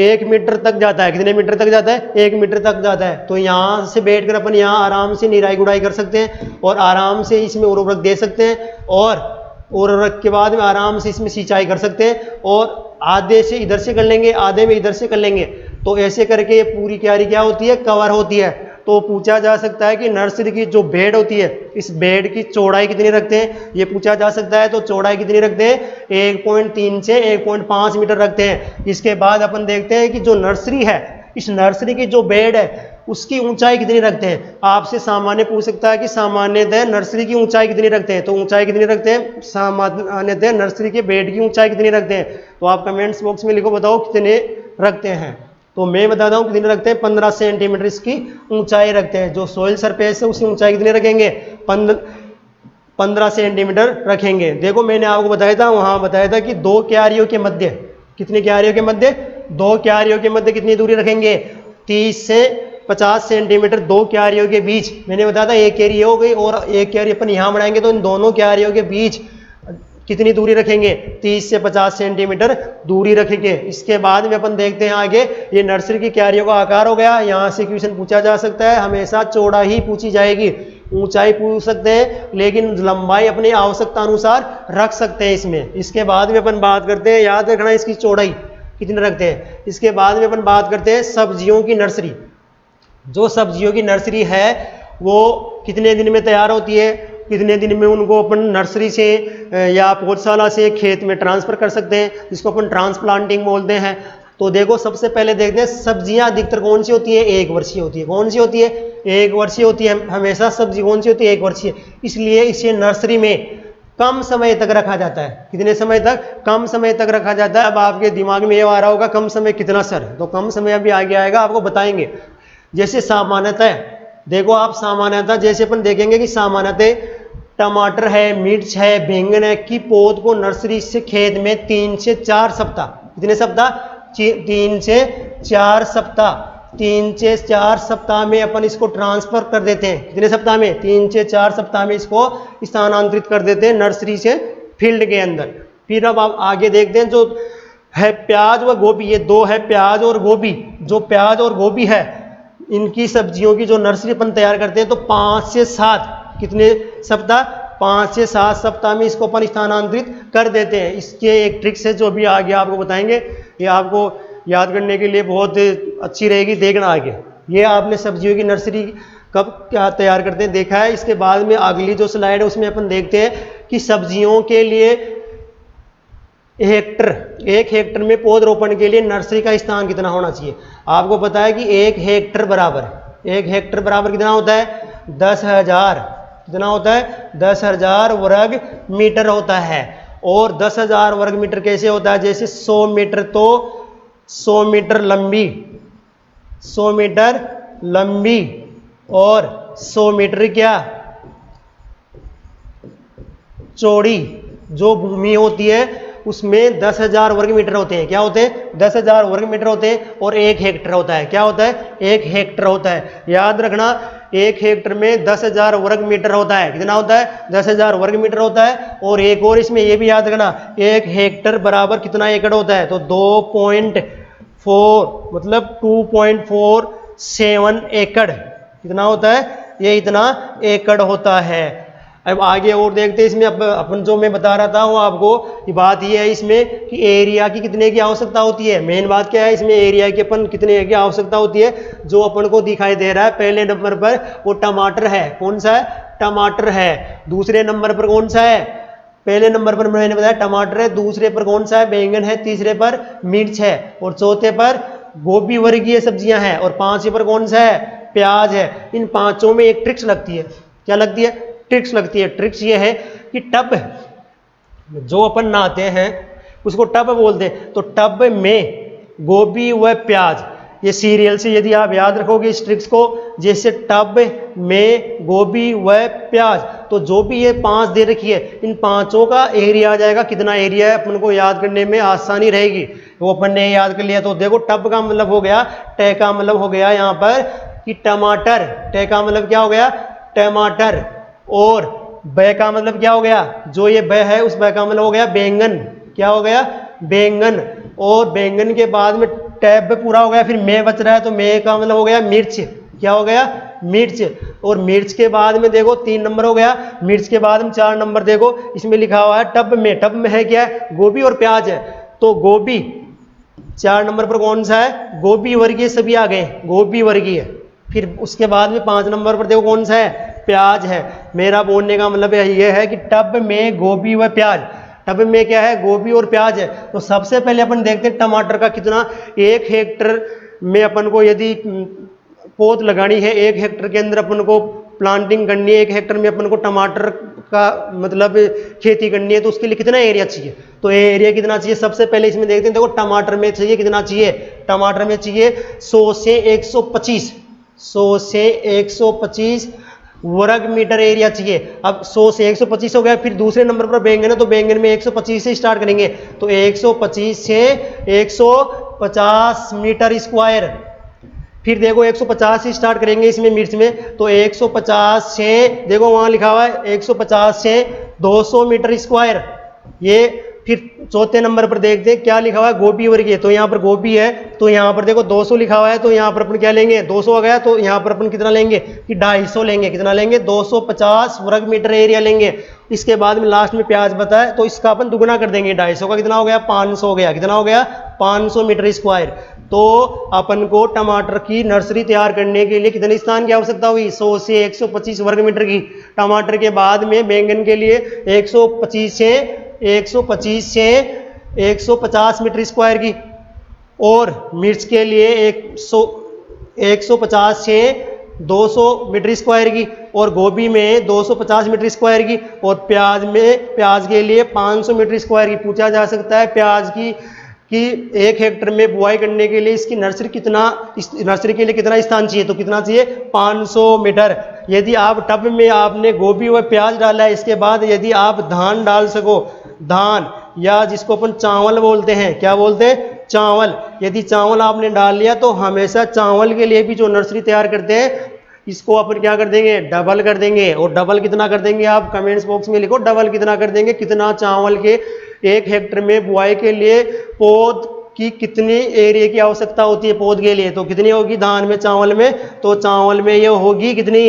A: 1 मीटर तक जाता है। कितने मीटर तक जाता है? 1 मीटर तक जाता है। तो यहाँ से बैठकर अपन यहाँ आराम से निराई गुड़ाई कर सकते हैं और आराम से इसमें उर्वरक दे सकते हैं और उर्वरक के बाद में आराम से इसमें सिंचाई कर सकते हैं और आधे से इधर से कर लेंगे, आधे में इधर से कर लेंगे। तो ऐसे करके ये पूरी क्यारी क्या होती है? कवर होती है। तो पूछा जा सकता है कि नर्सरी की जो बेड होती है इस बेड की चौड़ाई कितनी रखते हैं? ये पूछा जा सकता है। तो चौड़ाई कितनी रखते हैं? 1.3 से 1.5 मीटर रखते हैं। इसके बाद अपन देखते हैं कि जो नर्सरी है, इस नर्सरी की जो बेड है उसकी ऊंचाई कितनी रखते हैं। आपसे सामान्य पूछ सकता है कि सामान्यतः नर्सरी की ऊंचाई कितनी रखते हैं, तो ऊंचाई कितनी रखते हैं? सामान्यतः नर्सरी के बेड की ऊंचाई कितनी रखते हैं? तो आप कमेंट्स बॉक्स में लिखो, बताओ कितने रखते हैं। तो मैं बताता हूँ कितने रखते हैं। 15 सेंटीमीटर इसकी ऊंचाई रखते हैं। जो सोइल सरफेस है उसकी ऊंचाई कितनी रखेंगे? 15 सेंटीमीटर रखेंगे। देखो मैंने आपको बताया था, वहां बताया था कि दो क्यारियों के मध्य, कितनी क्यारियों के मध्य? 2 क्यारियों के मध्य कितनी दूरी रखेंगे? 30 से 50 सेंटीमीटर दो क्यारियों के बीच। मैंने बताया था एक क्यारी हो गई और एक क्यारी अपन यहाँ बढ़ाएंगे तो इन दोनों क्यारियों के बीच कितनी दूरी रखेंगे? 30 से 50 सेंटीमीटर दूरी रखेंगे। इसके बाद में अपन देखते हैं आगे, ये नर्सरी की क्यारियों का आकार हो गया। यहाँ से क्वेश्चन पूछा जा सकता है, हमेशा चौड़ा ही पूछी जाएगी, ऊंचाई पूछ सकते हैं लेकिन लंबाई अपनी आवश्यकता अनुसार रख सकते हैं इसमें। इसके बाद में अपन बात करते हैं, याद रखना इसकी चौड़ाई कितनी रखते हैं। इसके बाद में अपन बात करते हैं सब्जियों की नर्सरी। जो सब्जियों की नर्सरी है वो कितने दिन में तैयार होती है, कितने दिन में उनको अपन नर्सरी से या पौधशाला से खेत में ट्रांसफ़र कर सकते हैं, जिसको अपन ट्रांसप्लांटिंग बोलते हैं। तो देखो सबसे पहले देखते हैं सब्जियां अधिकतर कौन सी होती है? 1 वर्षीय होती है। कौन सी होती है? 1 वर्षीय होती है। हमेशा सब्जी कौन सी होती है? 1 वर्षीय। इसलिए इसे नर्सरी में कम समय तक रखा जाता है। कितने समय तक? कम समय तक रखा जाता है। अब आपके दिमाग में ये आ रहा होगा कम समय कितना सर? तो कम समय अभी आगे आएगा, आपको बताएंगे। जैसे सामान्यतः देखो आप, सामान्यतः जैसे अपन देखेंगे कि सामान्यतः टमाटर है, मिर्च है, बैंगन है की पौध को नर्सरी से खेत में 3 से 4 सप्ताह, कितने सप्ताह? 3 से 4 सप्ताह, 3 से 4 सप्ताह में अपन इसको ट्रांसफर कर देते हैं। कितने सप्ताह में? 3 से 4 सप्ताह में इसको स्थानांतरित कर देते हैं नर्सरी से फील्ड के अंदर। फिर अब आप आगे देखते हैं जो है प्याज व गोभी, ये दो है प्याज और गोभी। जो प्याज और गोभी है इनकी सब्जियों की जो नर्सरी अपन तैयार करते हैं तो 5 से 7 कितने सप्ताह? 5 से 7 सप्ताह में इसको अपन स्थानांतरित कर देते हैं। इसके एक ट्रिक्स है जो भी आगे आपको बताएंगे, ये आपको याद करने के लिए बहुत अच्छी रहेगी, देखना आगे। ये आपने सब्जियों की नर्सरी कब क्या तैयार करते हैं देखा है। इसके बाद में अगली जो स्लाइड है उसमें अपन देखते हैं कि सब्जियों के लिए एक हेक्टर में पौधरोपण के लिए नर्सरी का स्थान कितना होना चाहिए। आपको पता है कि 1 हेक्टर बराबर कितना होता है 10,000, कितना होता है 10,000 वर्ग मीटर होता है। और 10,000 वर्ग मीटर कैसे होता है, जैसे 100 मीटर तो 100 मीटर लंबी और 100 मीटर क्या चौड़ी जो भूमि होती है उसमें 10,000 वर्ग मीटर होते हैं। क्या होते हैं 10,000 वर्ग मीटर होते हैं। और 1 हेक्टर होता है, क्या होता है 1 हेक्टर होता है। याद रखना 1 हेक्टर में 10,000 वर्ग मीटर होता है। कितना होता है 10,000 वर्ग मीटर होता है। और एक और इसमें यह भी याद रखना 1 हेक्टर बराबर कितना एकड़ होता है, तो 2.4 मतलब 2.47 एकड़ कितना होता है, ये इतना एकड़ होता है। अब आगे और देखते हैं इसमें अपन जो मैं बता रहा था वो आपको, ये बात ये है इसमें कि एरिया की कितने की आवश्यकता होती है। मेन बात क्या है इसमें, एरिया की अपन कितने की आवश्यकता होती है। जो अपन को दिखाई दे रहा है पहले नंबर पर वो टमाटर है। कौन सा है, टमाटर है। दूसरे नंबर पर कौन सा है, पहले नंबर पर मैंने बताया टमाटर है, दूसरे पर कौन सा है बैंगन है, तीसरे पर मिर्च है और चौथे पर गोभी वर्गीय सब्जियां हैं और पांचवें पर कौन सा है, प्याज है। इन पांचों में एक ट्रिक्स लगती है। क्या लगती है, ट्रिक्स लगती है। ट्रिक्स ये है कि टब जो अपन नहाते हैं उसको टब बोलते हैं। तो टब में गोभी व प्याज, ये सीरियल से यदि आप याद रखोगे इस ट्रिक्स को, जैसे टब में गोभी व प्याज, तो जो भी ये 5 दे रखी है इन पांचों का एरिया आ जाएगा। कितना एरिया है अपन को याद करने में आसानी रहेगी। वो अपन ने याद कर लिया। तो देखो टब का मतलब हो गया, टे का मतलब हो गया यहाँ पर कि टमाटर, टे का मतलब क्या हो गया टमाटर। और बै का मतलब क्या हो गया, जो ये बै है उस बै का मतलब हो गया बैंगन। क्या हो गया, बैंगन। और बैंगन के बाद में टैब पूरा हो गया, फिर मैं बच रहा है तो मैं का मतलब हो गया मिर्च। क्या हो गया, मिर्च। और मिर्च के बाद में देखो 3 नंबर हो गया। मिर्च के बाद में 4 नंबर देखो इसमें लिखा हुआ है टब में। टब में है क्या है, गोभी और प्याज है। तो गोभी 4 नंबर पर कौन सा है, गोभी वर्गीय सभी आ गए, गोभी वर्गीय। फिर उसके बाद में 5 नंबर पर देखो कौन सा है, प्याज है। मेरा बोलने का मतलब ये है कि टब में गोभी व प्याज, टब में क्या है गोभी और प्याज है। तो सबसे पहले अपन देखते हैं टमाटर का कितना, 1 हेक्टर में अपन को यदि पौध लगानी है, 1 हेक्टर के अंदर अपन को प्लांटिंग करनी है, 1 हेक्टर में अपन को टमाटर का मतलब खेती करनी है, तो उसके लिए कितना एरिया चाहिए। तो एरिया कितना चाहिए सबसे पहले इसमें देखते हैं। देखो टमाटर में चाहिए कितना चाहिए, टमाटर में चाहिए 100 से 125 100 से 125 वर्ग मीटर एरिया चाहिए। अब 100 से 125 हो गया। फिर दूसरे नंबर पर बैंगन है तो बैंगन में 125 से स्टार्ट करेंगे, तो 125 से 150 मीटर स्क्वायर। फिर देखो 150 से स्टार्ट करेंगे इसमें मिर्च में, तो 150 से देखो वहां लिखा हुआ है 150 से 200 मीटर स्क्वायर। ये फिर चौथे नंबर पर देखते हैं क्या लिखा हुआ है, गोभी वर्गीय। तो यहाँ पर गोभी है तो यहाँ पर देखो 200 लिखा हुआ है, तो यहाँ पर अपन क्या लेंगे 200 आ गया, तो यहाँ पर अपन कितना लेंगे कि 250 लेंगे। कितना लेंगे 250 वर्ग मीटर एरिया लेंगे। इसके बाद में लास्ट में प्याज बताए तो इसका अपन दुगुना कर देंगे, 250 का कितना हो गया 500 हो गया। कितना हो गया 500 मीटर स्क्वायर। तो अपन को टमाटर की नर्सरी तैयार करने के लिए कितने स्थान की आवश्यकता हुई, 100 से 125 वर्ग मीटर की। टमाटर के बाद में बैंगन के लिए 125 से 150 मीटर स्क्वायर की, और मिर्च के लिए 150 से 200 मीटर स्क्वायर की, और गोभी में 250 मीटर स्क्वायर की, और प्याज के लिए 500 मीटर स्क्वायर की। पूछा जा सकता है प्याज की 1 हेक्टर में बुआई करने के लिए इसकी नर्सरी के लिए कितना स्थान चाहिए, तो कितना चाहिए 500 मीटर। यदि आप टब में आपने गोभी व प्याज डाला है, इसके बाद यदि आप धान डाल सको, धान या जिसको अपन चावल बोलते हैं, क्या बोलते हैं चावल, यदि चावल आपने डाल लिया तो हमेशा चावल के लिए भी जो नर्सरी तैयार करते हैं इसको अपन क्या कर देंगे डबल कर देंगे। और डबल कितना कर देंगे आप कमेंट्स बॉक्स में लिखो, डबल कितना कर देंगे, कितना चावल के 1 हेक्टर में बुआई के लिए पौध की कितनी एरिया की आवश्यकता होती है पौध के लिए, तो कितनी होगी धान में चावल में, तो चावल में ये होगी कितनी,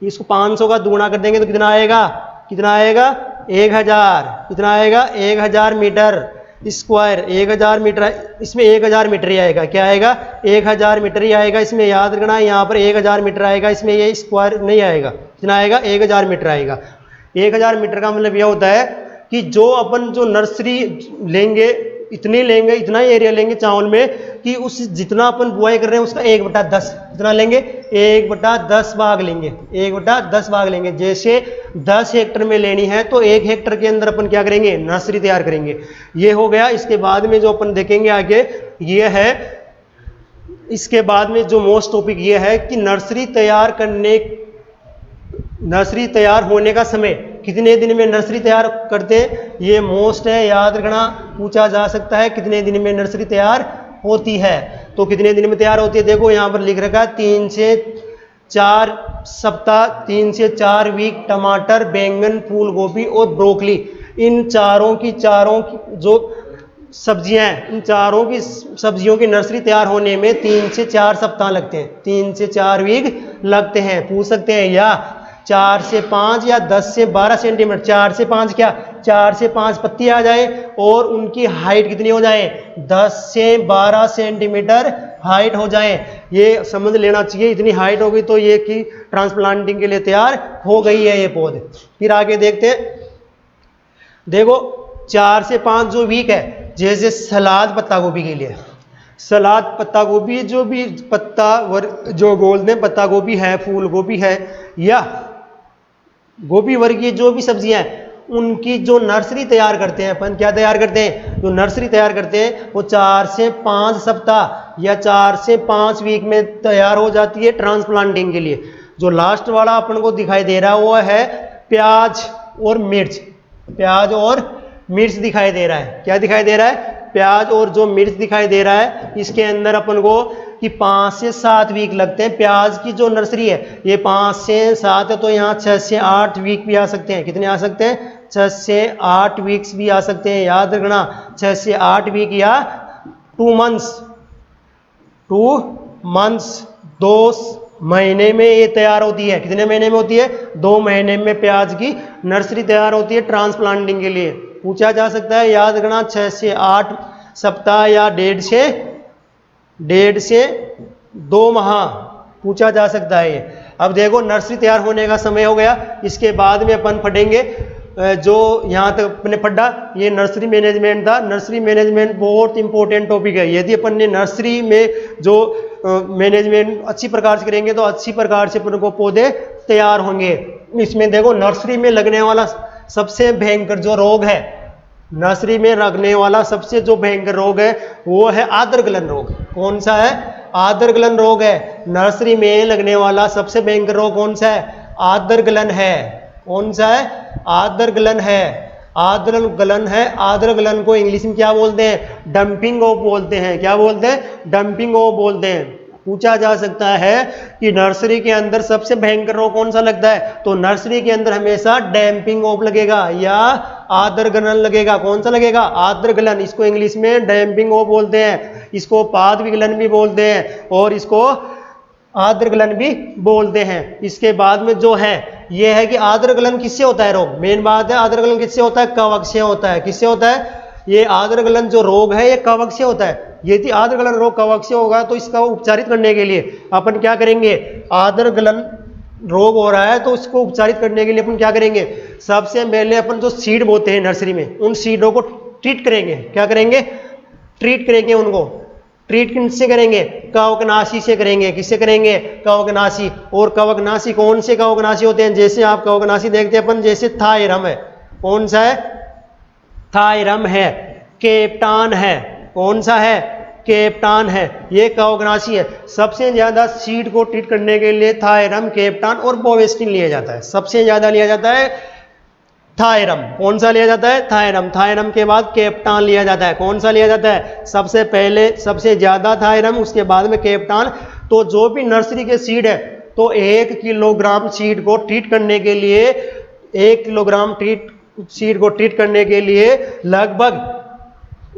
A: इसको 500 का दुगुना कर देंगे तो कितना आएगा कितना आएगा 1000, कितना आएगा 1000 मीटर स्क्वायर, 1000 मीटर, इसमें 1000 मीटर ही आएगा, क्या आएगा 1000 मीटर ही आएगा, इसमें याद रखना यहाँ पर 1000 मीटर आएगा, इसमें ये स्क्वायर नहीं आएगा, कितना आएगा 1000 मीटर आएगा। 1000 मीटर का मतलब यह होता है कि जो अपन जो नर्सरी लेंगे इतनी लेंगे, इतना ही एरिया लेंगे चावल में कि उस जितना अपन बुआई कर रहे हैं उसका 1/10, कितना लेंगे 1/10 भाग लेंगे, 1/10 भाग लेंगे। जैसे 10 हेक्टर में लेनी है तो 1 हेक्टर के अंदर अपन क्या करेंगे नर्सरी तैयार करेंगे। ये हो गया। इसके बाद में जो अपन देखेंगे आगे ये है, इसके बाद में जो मोस्ट टॉपिक ये है कि नर्सरी तैयार होने का समय, कितने दिन में नर्सरी तैयार करते हैं, ये मोस्ट है, याद रखना, पूछा जा सकता है कितने दिन में नर्सरी तैयार होती है। तो कितने दिन में तैयार होती है, देखो यहाँ पर लिख रखा है 3 से 4 सप्ताह, 3 से 4 वीक। टमाटर, बैंगन, फूल गोभी और ब्रोकली, इन चारों की जो सब्जियां हैं, इन चारों की सब्जियों की नर्सरी तैयार होने में 3 से 4 सप्ताह लगते हैं, 3 से 4 वीक लगते हैं। पूछ सकते हैं या 4 से 5 या 10 से 12 सेंटीमीटर, 4 से 5 क्या, 4 से 5 पत्ती आ जाए और उनकी हाइट कितनी हो जाए 10 से 12 सेंटीमीटर हाइट हो जाए। ये समझ लेना चाहिए, इतनी हाइट होगी तो ये कि ट्रांसप्लांटिंग के लिए तैयार हो गई है ये पौधे। फिर आगे देखते हैं, देखो 4 से 5 जो वीक है, जैसे सलाद पत्ता गोभी के लिए, सलाद पत्ता गोभी जो भी जो बोलते हैं पत्ता गोभी है, फूल गोभी है या गोभी वर्गीय जो भी सब्जियां हैं, उनकी जो नर्सरी तैयार करते हैं अपन, क्या तैयार करते हैं, जो नर्सरी तैयार करते हैं वो 4 से 5 सप्ताह या 4 से 5 वीक में तैयार हो जाती है ट्रांसप्लांटिंग के लिए। जो लास्ट वाला अपन को दिखाई दे रहा है वो है प्याज और मिर्च, प्याज और मिर्च दिखाई दे रहा है। क्या दिखाई दे रहा है, प्याज और जो मिर्च दिखाई दे रहा है, इसके अंदर अपन को कि 5 से 7 वीक लगते हैं। प्याज की जो नर्सरी है ये 5 से 7 है, तो यहाँ 6 से 8 वीक भी आ सकते हैं। कितने आ सकते हैं, 6 से 8 वीक्स भी आ सकते हैं। याद रखना 6 से 8 वीक या 2 मंथ्स 2 महीने में ये तैयार होती है। कितने महीने में होती है, 2 महीने में प्याज की नर्सरी तैयार होती है ट्रांसप्लांटिंग के लिए। पूछा जा सकता है, याद रखना 6 से 8 सप्ताह या 1.5 से 2 माह पूछा जा सकता है ये। अब देखो नर्सरी तैयार होने का समय हो गया। इसके बाद में अपन पढ़ेंगे जो यहाँ तक अपने पढ़ा ये नर्सरी मैनेजमेंट था। नर्सरी मैनेजमेंट बहुत इंपॉर्टेंट टॉपिक है। यदि अपन ने नर्सरी में जो मैनेजमेंट अच्छी प्रकार से करेंगे तो अच्छी प्रकार से अपन को पौधे तैयार होंगे। इसमें देखो नर्सरी में लगने वाला सबसे भयंकर जो रोग है, नर्सरी में लगने वाला सबसे जो भयंकर रोग है वो है आद्रगलन रोग। कौन सा है, आद्रगलन रोग है। नर्सरी में लगने वाला सबसे भयंकर रोग कौन सा है, आद्रगलन है। कौन सा है, आद्रगलन है। आद्रगलन है। आद्रगलन को इंग्लिश में क्या बोलते हैं, डंपिंग ऑफ बोलते हैं। क्या बोलते हैं, डंपिंग ऑफ बोलते हैं। पूछा जा सकता है कि नर्सरी के अंदर सबसे भयंकर रोग कौन सा लगता है, तो नर्सरी के अंदर हमेशा डैम्पिंग ऑफ लगेगा या आद्रगलन लगेगा। कौन सा लगेगा, आद्रगलन। इसको इंग्लिश में डैम्पिंग ऑफ बोलते हैं, इसको पादविगलन भी बोलते हैं और इसको आद्रगलन भी बोलते हैं। इसके बाद में जो है ये है कि आद्रगलन किससे होता है रोग, मेन बात है आद्रगलन किससे होता है, कवक से होता है। किससे होता है, ये आद्रगलन जो रोग है ये कवक से होता है। यदि आद्रगलन रोग कवक से होगा तो इसका उपचारित करने के लिए अपन क्या करेंगे, आद्रगलन रोग हो रहा है तो इसको उपचारित करने के लिए अपन क्या करेंगे, सबसे पहले अपन जो सीड बोते हैं नर्सरी में उन सीडों को ट्रीट करेंगे। क्या करेंगे, ट्रीट करेंगे उनको। ट्रीट किससे करेंगे, कवकनाशी से करेंगे। किससे करेंगे, कवकनाशी। और कवकनाशी कौन से कवकनाशी होते हैं, जैसे आप कवकनाशी देखते हैं अपन, जैसे थायरम है। कौन सा है, थायरम है। केप्टान है। कौन सा है, केप्टान है। ये कवकनाशी है। सबसे ज्यादा सीड को ट्रीट करने के लिए थायरम, केप्टान और बोवेस्टिन लिया जाता है। सबसे ज्यादा लिया जाता है थायरम। कौन सा लिया जाता है, थायरम। थायरम के बाद केप्टान लिया जाता है। कौन सा लिया जाता है, सबसे पहले सबसे ज्यादा थायरम, उसके बाद में केप्टान। तो जो भी नर्सरी के सीड है तो 1 किलोग्राम सीड को ट्रीट करने के लिए 1 किलोग्राम सीड को ट्रीट करने के लिए लगभग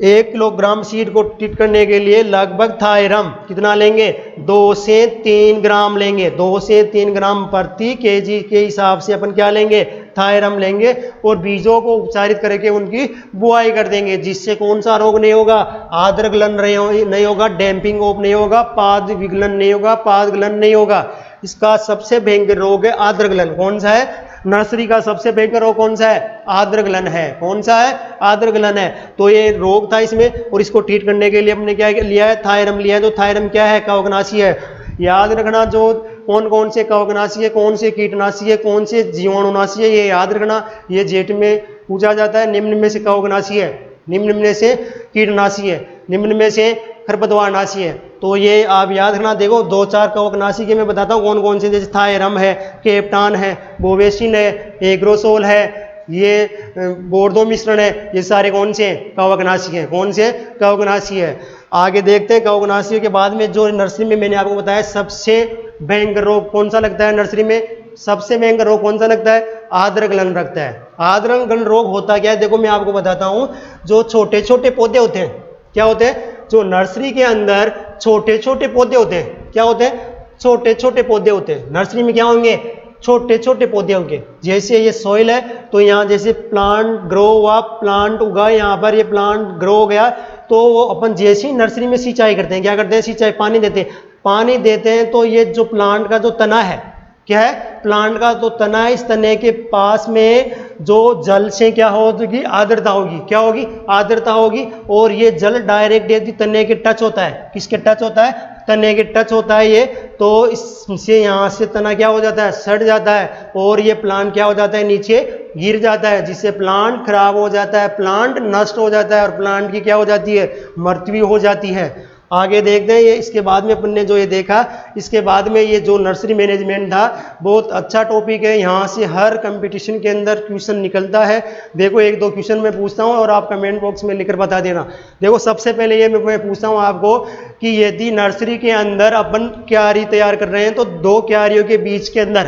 A: 1 किलोग्राम सीड को ट्रीट करने के लिए लगभग थायरम कितना लेंगे, 2 से 3 ग्राम लेंगे। 2 से 3 ग्राम प्रति केजी के हिसाब से अपन क्या लेंगे, थायरम लेंगे और बीजों को उपचारित करके उनकी बुआई कर देंगे, जिससे कौन सा रोग नहीं होगा, आद्र गलन नहीं होगा, डैम्पिंग ऑफ नहीं होगा, पाद विगलन नहीं होगा, पाद गलन नहीं होगा। इसका सबसे भयंकर रोग है आद्र गलन। कौन सा है? नर्सरी का सबसे भयंकर रोग कौन सा है? आद्र गलन है। कौन सा है? आद्र गलन है। तो ये रोग था इसमें, और इसको ट्रीट करने के लिए हमने क्या लिया है? थायरम लिया है। तो थायरम क्या है? कवकनाशी है। याद रखना, जो कौन कौन से कवकनाशी है, कौन से कीटनाशी है, कौन से जीवाणुनाशी है, ये याद रखना। ये जेट में पूछा जाता है। निम्न में से कवकनाशी है, निम्न में से कीटनाशी है, निम्न में से खरपतवारनाशी है। तो ये आप याद रखना। देखो 2-4 कवकनाशी के मैं बताता हूँ कौन कौन से, जैसे थायरम है, केप्टान है, बोवेसिन है, एग्रोसोल है, ये बोर्डो मिश्रण है। ये सारे कौन से कवकनाशी हैं? कौन से कवकनाशी है? आगे देखते हैं। कवकनाशियों के बाद में जो नर्सरी में मैंने आपको बताया सबसे भयंकर रोग कौन सा लगता है नर्सरी में? सबसे भयंकर रोग कौन सा लगता है? आद्र गलन लगता है। आद्र गलन रोग होता क्या है? देखो मैं आपको बताता हूँ। जो छोटे छोटे पौधे होते हैं, क्या होते हैं? जो नर्सरी के अंदर छोटे छोटे पौधे होते हैं, क्या होते हैं? छोटे छोटे पौधे होते हैं। नर्सरी में क्या होंगे? छोटे छोटे पौधे होंगे। जैसे ये सॉइल है, तो यहाँ जैसे प्लांट ग्रो हुआ, प्लांट उगा, यहाँ पर ये प्लांट ग्रो हो गया, तो वो अपन जैसे ही नर्सरी में सिंचाई करते हैं, क्या करते हैं? सिंचाई, पानी देते हैं। पानी देते हैं तो ये जो प्लांट का जो तना है, क्या है? प्लांट का तो तना है। इस तने के पास में जो जल से क्या होगी? आर्द्रता होगी। क्या होगी? आर्द्रता होगी। और ये जल डायरेक्ट यदि तने के टच होता है, किसके टच होता है? तने के टच होता है ये, तो इससे यहाँ से तना क्या हो जाता है? सड़ जाता है, और ये प्लांट क्या हो जाता है? नीचे गिर जाता है, जिससे प्लांट खराब हो जाता है, प्लांट नष्ट हो जाता है, और प्लांट की क्या हो जाती है? मृत्यु हो जाती है। आगे देखते हैं। ये इसके बाद में अपन ने जो ये देखा, इसके बाद में ये जो नर्सरी मैनेजमेंट था, बहुत अच्छा टॉपिक है। यहाँ से हर कंपटीशन के अंदर क्वेश्चन निकलता है। देखो 1-2 क्वेश्चन मैं पूछता हूँ और आप कमेंट बॉक्स में लिखकर बता देना। देखो सबसे पहले ये मैं पूछता हूँ आपको कि यदि नर्सरी के अंदर अपन क्यारी तैयार कर रहे हैं, तो 2 क्यारियों के बीच के अंदर,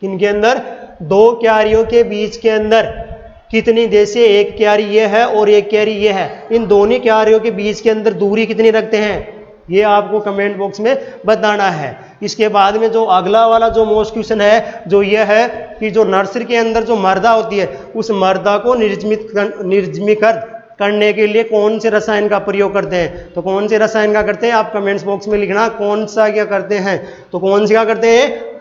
A: किनके अंदर? 2 क्यारियों के बीच के अंदर कितनी, जैसे एक क्यारी ये है और एक क्यारी ये है, इन दोनों क्यारियों के बीच के अंदर दूरी कितनी रखते हैं? ये आपको कमेंट बॉक्स में बताना है। इसके बाद में जो अगला वाला जो मोस्ट क्वेश्चन है, जो ये है कि जो नर्सरी के अंदर जो मर्दा होती है, उस मर्दा को निर्जमीकरण करने के लिए कौन से रसायन का प्रयोग करते हैं? तो कौन से रसायन का करते हैं? आप कमेंट्स बॉक्स में लिखना कौन सा क्या करते हैं। तो कौन सा करते हैं?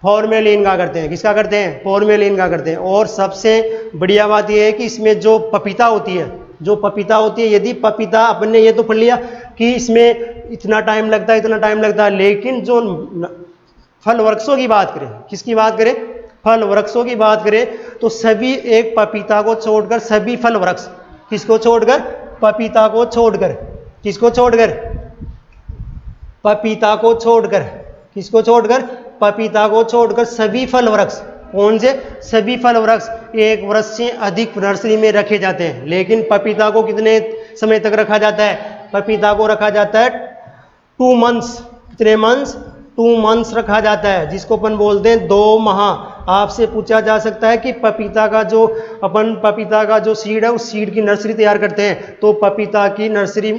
A: फॉर्मेलिन का करते हैं। किसका करते हैं? फॉर्मेलिन का करते हैं। और सबसे बढ़िया बात यह है कि इसमें जो पपीता होती है, जो पपीता होती है, यदि पपीता, अपन ने ये तो पढ़ लिया कि इसमें इतना टाइम लगता है, इतना टाइम लगता है, लेकिन जो फल वृक्षों की बात करें, किसकी बात करें? फल वृक्षों की बात करें, तो सभी, एक पपीता को छोड़कर सभी फल वृक्ष, किसको छोड़कर? पपीता को छोड़कर, किसको छोड़कर? पपीता को छोड़कर, किसको छोड़कर? पपीता को छोड़कर सभी फल वृक्ष, कौन से? सभी फल वृक्ष 1 वर्ष से अधिक नर्सरी में रखे जाते हैं। लेकिन पपीता को कितने समय तक रखा जाता है? पपीता को रखा जाता है 2 मंथ्स। कितने मंथ्स? 2 मंथ्स रखा जाता है, जिसको अपन बोलते हैं 2 माह। आपसे पूछा जा सकता है कि पपीता का जो अपन पपीता का जो सीड है, उस सीड की नर्सरी तैयार करते हैं, तो पपीता की नर्सरी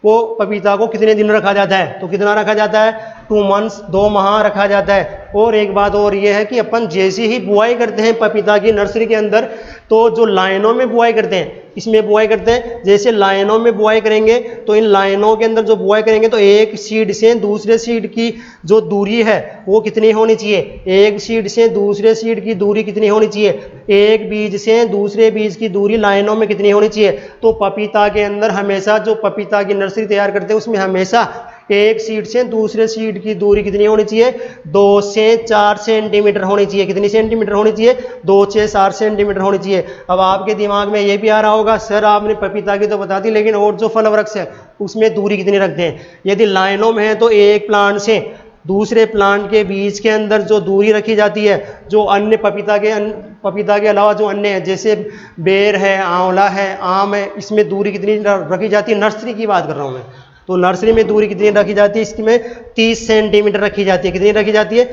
A: को, पपीता को कितने दिन रखा जाता है? तो कितना रखा जाता है? 2 मंथ्स, 2 माह रखा जाता है। और एक बात और ये है कि अपन जैसे ही बुआई करते हैं पपीता की नर्सरी के अंदर, तो जो लाइनों में बुआई करते हैं, इसमें बुआई करते हैं, जैसे लाइनों में बुआई करेंगे, तो इन लाइनों के अंदर जो बुआई करेंगे, तो एक सीड से दूसरे सीड की जो दूरी है वो कितनी होनी चाहिए? एक सीड से दूसरे सीड की दूरी कितनी होनी चाहिए? एक बीज से दूसरे बीज की दूरी लाइनों में कितनी होनी चाहिए? तो पपीता के अंदर हमेशा, जो पपीता की नर्सरी तैयार करते हैं, उसमें हमेशा एक सीड से दूसरे सीड की दूरी कितनी होनी चाहिए? 2 से 4 सेंटीमीटर होनी चाहिए। कितनी सेंटीमीटर होनी चाहिए? 2 से 4 सेंटीमीटर होनी चाहिए। अब आपके दिमाग में ये भी आ रहा होगा, सर आपने पपीता की तो बता दी, लेकिन और जो फल वृक्ष है उसमें दूरी कितनी रखते हैं? यदि लाइनों में है तो एक प्लांट से दूसरे प्लांट के बीच के अंदर जो दूरी रखी जाती है, जो अन्य पपीता के अलावा जो अन्य है, जैसे बेर है, आंवला है, आम है, इसमें दूरी कितनी रखी जाती है? नर्सरी की बात कर रहा हूँ मैं। तो नर्सरी में दूरी कितनी रखी जाती है? इसमें 30 सेंटीमीटर रखी जाती है। कितनी रखी जाती है?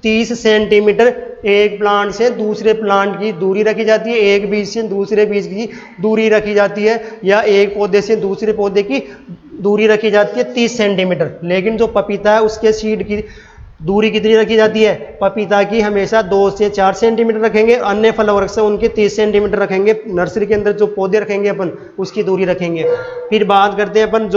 A: 30 सेंटीमीटर एक प्लांट से दूसरे प्लांट की दूरी रखी जाती है, एक बीज से दूसरे बीज की दूरी रखी जाती है, या एक पौधे से दूसरे पौधे की दूरी रखी जाती है 30 सेंटीमीटर। लेकिन जो पपीता है उसके सीड की दूरी कितनी रखी जाती है? पपीता की हमेशा 2 से 4 सेंटीमीटर रखेंगे, अन्य फल वृक्ष से उनके 30 सेंटीमीटर रखेंगे। नर्सरी के अंदर जो पौधे रखेंगे अपन उसकी दूरी रखेंगे। फिर बात करते हैं अपन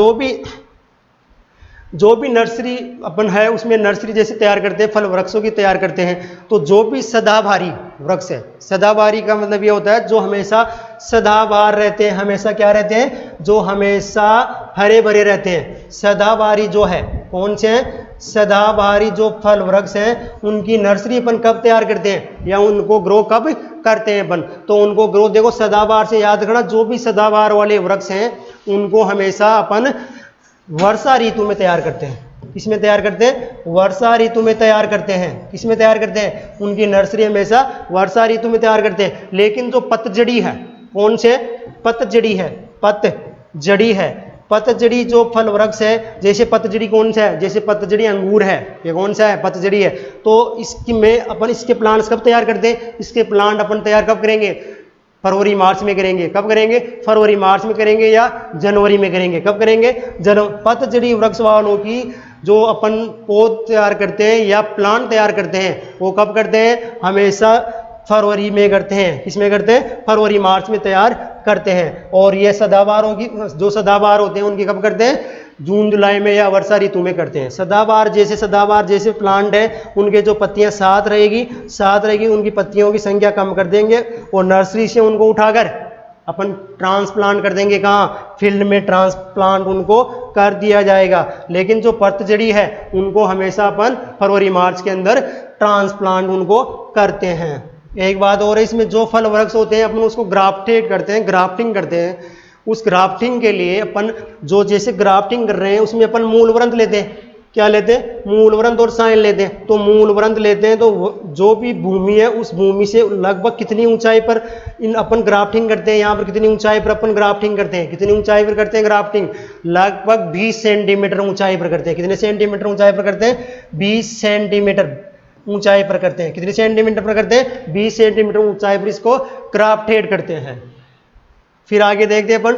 A: जो भी नर्सरी अपन है उसमें नर्सरी जैसे तैयार करते हैं, फल वृक्षों की तैयार करते हैं, तो जो भी सदाबहारी वृक्ष है, सदाबहारी का मतलब ये होता है जो हमेशा सदाबहार रहते हैं, हमेशा क्या रहते हैं? जो हमेशा हरे भरे रहते हैं। सदाबहारी जो है कौन से हैं? सदाबहारी जो फल वृक्ष हैं उनकी नर्सरी अपन कब तैयार करते हैं या उनको ग्रो कब करते हैं अपन? तो उनको ग्रो देखो सदाबहार से याद रखना, जो भी सदाबहार वाले वृक्ष हैं उनको हमेशा अपन वर्षा ऋतु में तैयार करते हैं। किसमें तैयार करते हैं? वर्षा ऋतु में तैयार करते हैं। किसमें तैयार करते हैं? उनकी नर्सरी हमेशा वर्षा ऋतु में तैयार करते हैं। लेकिन जो पतझड़ी है, कौन से? पतझड़ी है, पतझड़ी है। पतझड़ी जो फल वृक्ष है, जैसे पतझड़ी कौन सा है? जैसे पतझड़ी अंगूर है, ये कौन सा है? पतझड़ी है। तो इसकी में अपन इसके प्लांट्स कब तैयार करते हैं? इसके प्लांट अपन तैयार कब करेंगे? फरवरी मार्च में करेंगे। कब करेंगे? फरवरी मार्च में करेंगे या जनवरी में करेंगे। कब करेंगे? पतझड़ी वृक्ष वालों की जो अपन पौध तैयार करते हैं या प्लांट तैयार करते हैं वो कब करते हैं? हमेशा फरवरी में करते हैं। किसमें करते हैं? फरवरी मार्च में तैयार करते हैं। और ये सदाबहारों की जो सदाबहार होते हैं उनकी कब करते हैं? जून जुलाई में या वर्षा ऋतु में करते हैं। सदाबहार जैसे प्लांट है उनके जो पत्तियां साथ रहेगी, उनकी पत्तियों की संख्या कम कर देंगे और नर्सरी से उनको उठाकर अपन ट्रांसप्लांट कर देंगे। कहाँ? फील्ड में ट्रांसप्लांट उनको कर दिया जाएगा। लेकिन जो पतझड़ी है उनको हमेशा अपन फरवरी मार्च के अंदर ट्रांसप्लांट उनको करते हैं। एक बात और है, इसमें जो फल वृक्ष होते हैं अपन उसको ग्राफ्टिंग करते हैं। उस ग्राफ्टिंग के लिए अपन जो जैसे ग्राफ्टिंग कर रहे हैं उसमें अपन मूलवृंत लेते हैं। क्या लेते हैं? मूलवृंत और साइल लेते हैं। तो मूलवृंत लेते हैं तो जो भी भूमि है उस भूमि से लगभग कितनी ऊंचाई पर इन अपन ग्राफ्टिंग करते हैं? यहाँ पर कितनी ऊंचाई पर अपन ग्राफ्टिंग करते हैं? कितनी ऊंचाई पर करते हैं ग्राफ्टिंग? लगभग 20 सेंटीमीटर ऊंचाई पर करते हैं। कितने सेंटीमीटर ऊंचाई पर करते हैं? 20 सेंटीमीटर ऊंचाई पर करते हैं। कितने सेंटीमीटर पर करते हैं? 20 सेंटीमीटर ऊंचाई पर इसको ग्राफ्टेड करते हैं। फिर आगे देखते हैं अपन,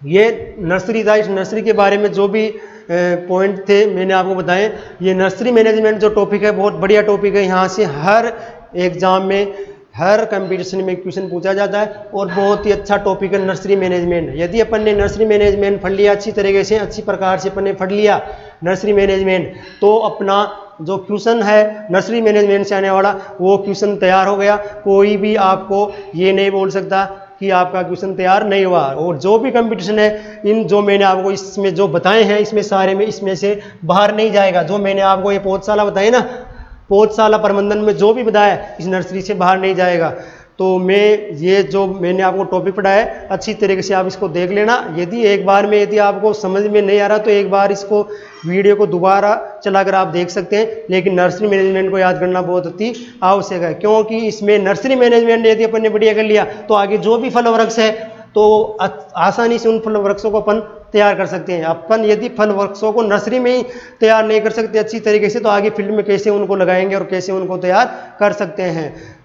A: ये नर्सरी था। इस नर्सरी के बारे में जो भी पॉइंट थे मैंने आपको बताए। ये नर्सरी मैनेजमेंट जो टॉपिक है बहुत बढ़िया टॉपिक है। यहाँ से हर एग्जाम में हर कंपटीशन में क्वेश्चन पूछा जाता है और बहुत ही अच्छा टॉपिक है नर्सरी मैनेजमेंट। यदि अपन ने नर्सरी मैनेजमेंट पढ़ लिया अच्छी तरीके से, अच्छी प्रकार से अपन ने पढ़ लिया नर्सरी मैनेजमेंट, तो अपना जो क्वेश्चन है नर्सरी मैनेजमेंट से आने वाला वो क्वेश्चन तैयार हो गया। कोई भी आपको ये नहीं बोल सकता कि आपका क्वेश्चन तैयार नहीं हुआ। और जो भी कंपटीशन है इन जो मैंने आपको इसमें जो बताए हैं इसमें सारे में इसमें से बाहर नहीं जाएगा। जो मैंने आपको ये पौधशाला बताई ना, पौधशाला प्रबंधन में जो भी बताया इस नर्सरी से बाहर नहीं जाएगा। तो मैं ये जो मैंने आपको टॉपिक पढ़ाया है अच्छी तरीके से आप इसको देख लेना। यदि एक बार में यदि आपको समझ में नहीं आ रहा तो एक बार इसको वीडियो को दोबारा चलाकर आप देख सकते हैं। लेकिन नर्सरी मैनेजमेंट को याद करना बहुत अति आवश्यक है, क्योंकि इसमें नर्सरी मैनेजमेंट यदि अपन ने बढ़िया कर लिया तो आगे जो भी फल वृक्ष है तो आसानी से उन फल वृक्षों को अपन तैयार कर सकते हैं। अपन यदि फल वृक्षों को नर्सरी में ही तैयार नहीं कर सकते अच्छी तरीके से तो आगे फील्ड में कैसे उनको लगाएंगे और कैसे उनको तैयार कर सकते हैं।